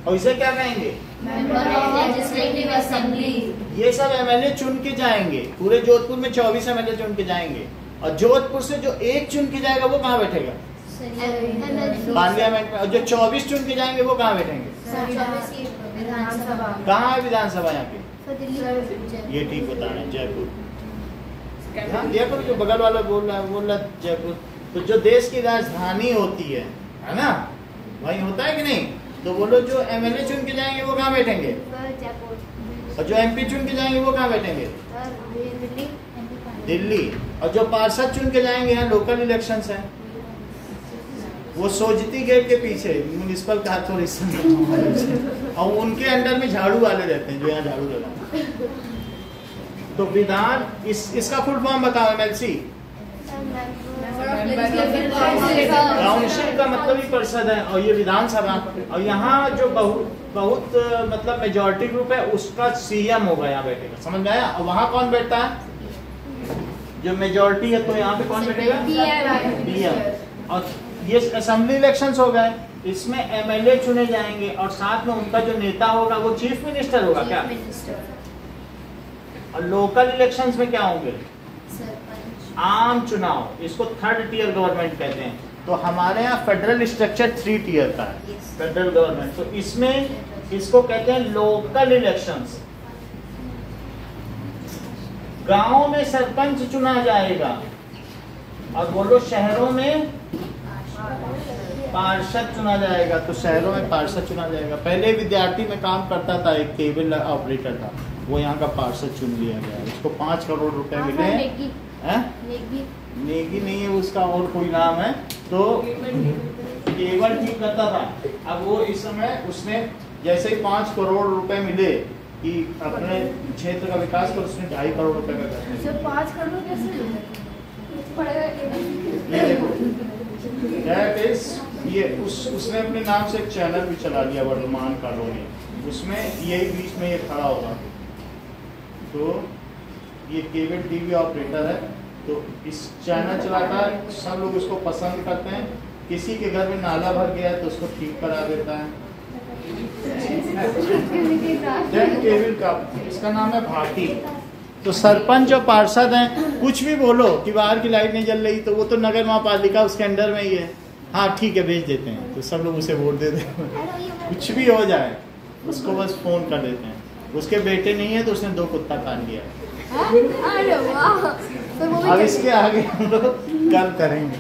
और इसे क्या कहेंगे? Member of legislative assembly. ये सब एमएलए चुन के जाएंगे, पूरे जोधपुर में 24 एमएलए चुन के जाएंगे, और जोधपुर से जो एक चुन के जाएगा वो कहाँ बैठेगा? पार्लियामेंट में। और जो 24 चुन के जाएंगे वो कहाँ बैठेंगे? विधानसभा। कहाँ है विधानसभा यहाँ पे? ये ठीक बता रहे हैं, जयपुर। ध्यान दिया करो, जो बगल वाला बोल रहा है जयपुर। तो जो देश की राजधानी होती है ना, वही होता है कि नहीं? तो बोलो जो एमएलए चुन के जाएंगे वो कहाँ बैठेंगे? और जो एमपी चुन के जाएंगे वो कहाँ बैठेंगे? दिल्ली। और जो पार्षद चुन के जाएंगे, यहाँ लोकल इलेक्शंस हैं, वो सोजती गेट के पीछे म्यूनिसिपल कॉर्पोरेशन, और उनके अंडर में झाड़ू वाले रहते हैं जो यहाँ झाड़ू लगा। तो विधान इसका फुल फॉर्म बताओ एमएलसी। काउंसिल का मतलब ही परिषद है, और ये विधानसभा। और यहाँ जो बहुत मतलब मेजॉरिटी ग्रुप है उसका सीएम होगा, यहाँ बैठेगा। समझ में आया? और वहाँ कौन बैठता है? जो मेजॉरिटी है, तो यहाँ पे कौन बैठेगा? डीएम। और ये असेंबली इलेक्शंस हो गए, इसमें एमएलए चुने जाएंगे, और साथ में उनका जो नेता होगा वो चीफ मिनिस्टर होगा। क्या? और लोकल इलेक्शंस में क्या होंगे? आम चुनाव। इसको थर्ड टियर गवर्नमेंट कहते हैं। तो हमारे यहाँ फेडरल स्ट्रक्चर 3 टियर का है, फेडरल गवर्नमेंट। तो इसमें इसको कहते हैं लोकल इलेक्शंस। गांव में सरपंच चुना जाएगा, और बोलो शहरों में पार्षद चुना जाएगा। तो शहरों में पार्षद चुना जाएगा। पहले विद्यार्थी में काम करता था, एक केबल ऑपरेटर था, वो यहाँ का पार्षद चुन लिया गया। उसको 5 करोड़ रुपए मिले हैं। नेगी नहीं है उसका, और कोई नाम है। तो केबल ठीक करता था। अब वो इस समय उसने जैसे ही 5 करोड़ रुपए मिले कि अपने क्षेत्र का विकास कर, उसने 2.5 करोड़ रुपए का कर। 5 करोड़ कैसे ये उसने अपने नाम से एक चैनल भी चला लिया, वर्धमान कॉलोनी। उसमें यही बीच में ये खड़ा होगा। तो ये केबल टीवी ऑपरेटर है, तो इस चैनल चलाता है, सब लोग उसको पसंद करते हैं। किसी के घर में नाला भर गया है तो उसको ठीक करा देता है। केबल का इसका नाम है भाटी। तो सरपंच और पार्षद हैं, कुछ भी बोलो कि बाहर की लाइट नहीं जल रही, तो वो तो नगर महापालिका उसके अंडर में ही है। हाँ ठीक है, भेज देते हैं। तो सब लोग उसे वोट दे देते हैं। कुछ भी हो जाए उसको बस फोन कर देते हैं। उसके बेटे नहीं है तो उसने 2 कुत्ता काट लिया। अरे वाह। अब इसके आगे हम लोग कल करेंगे।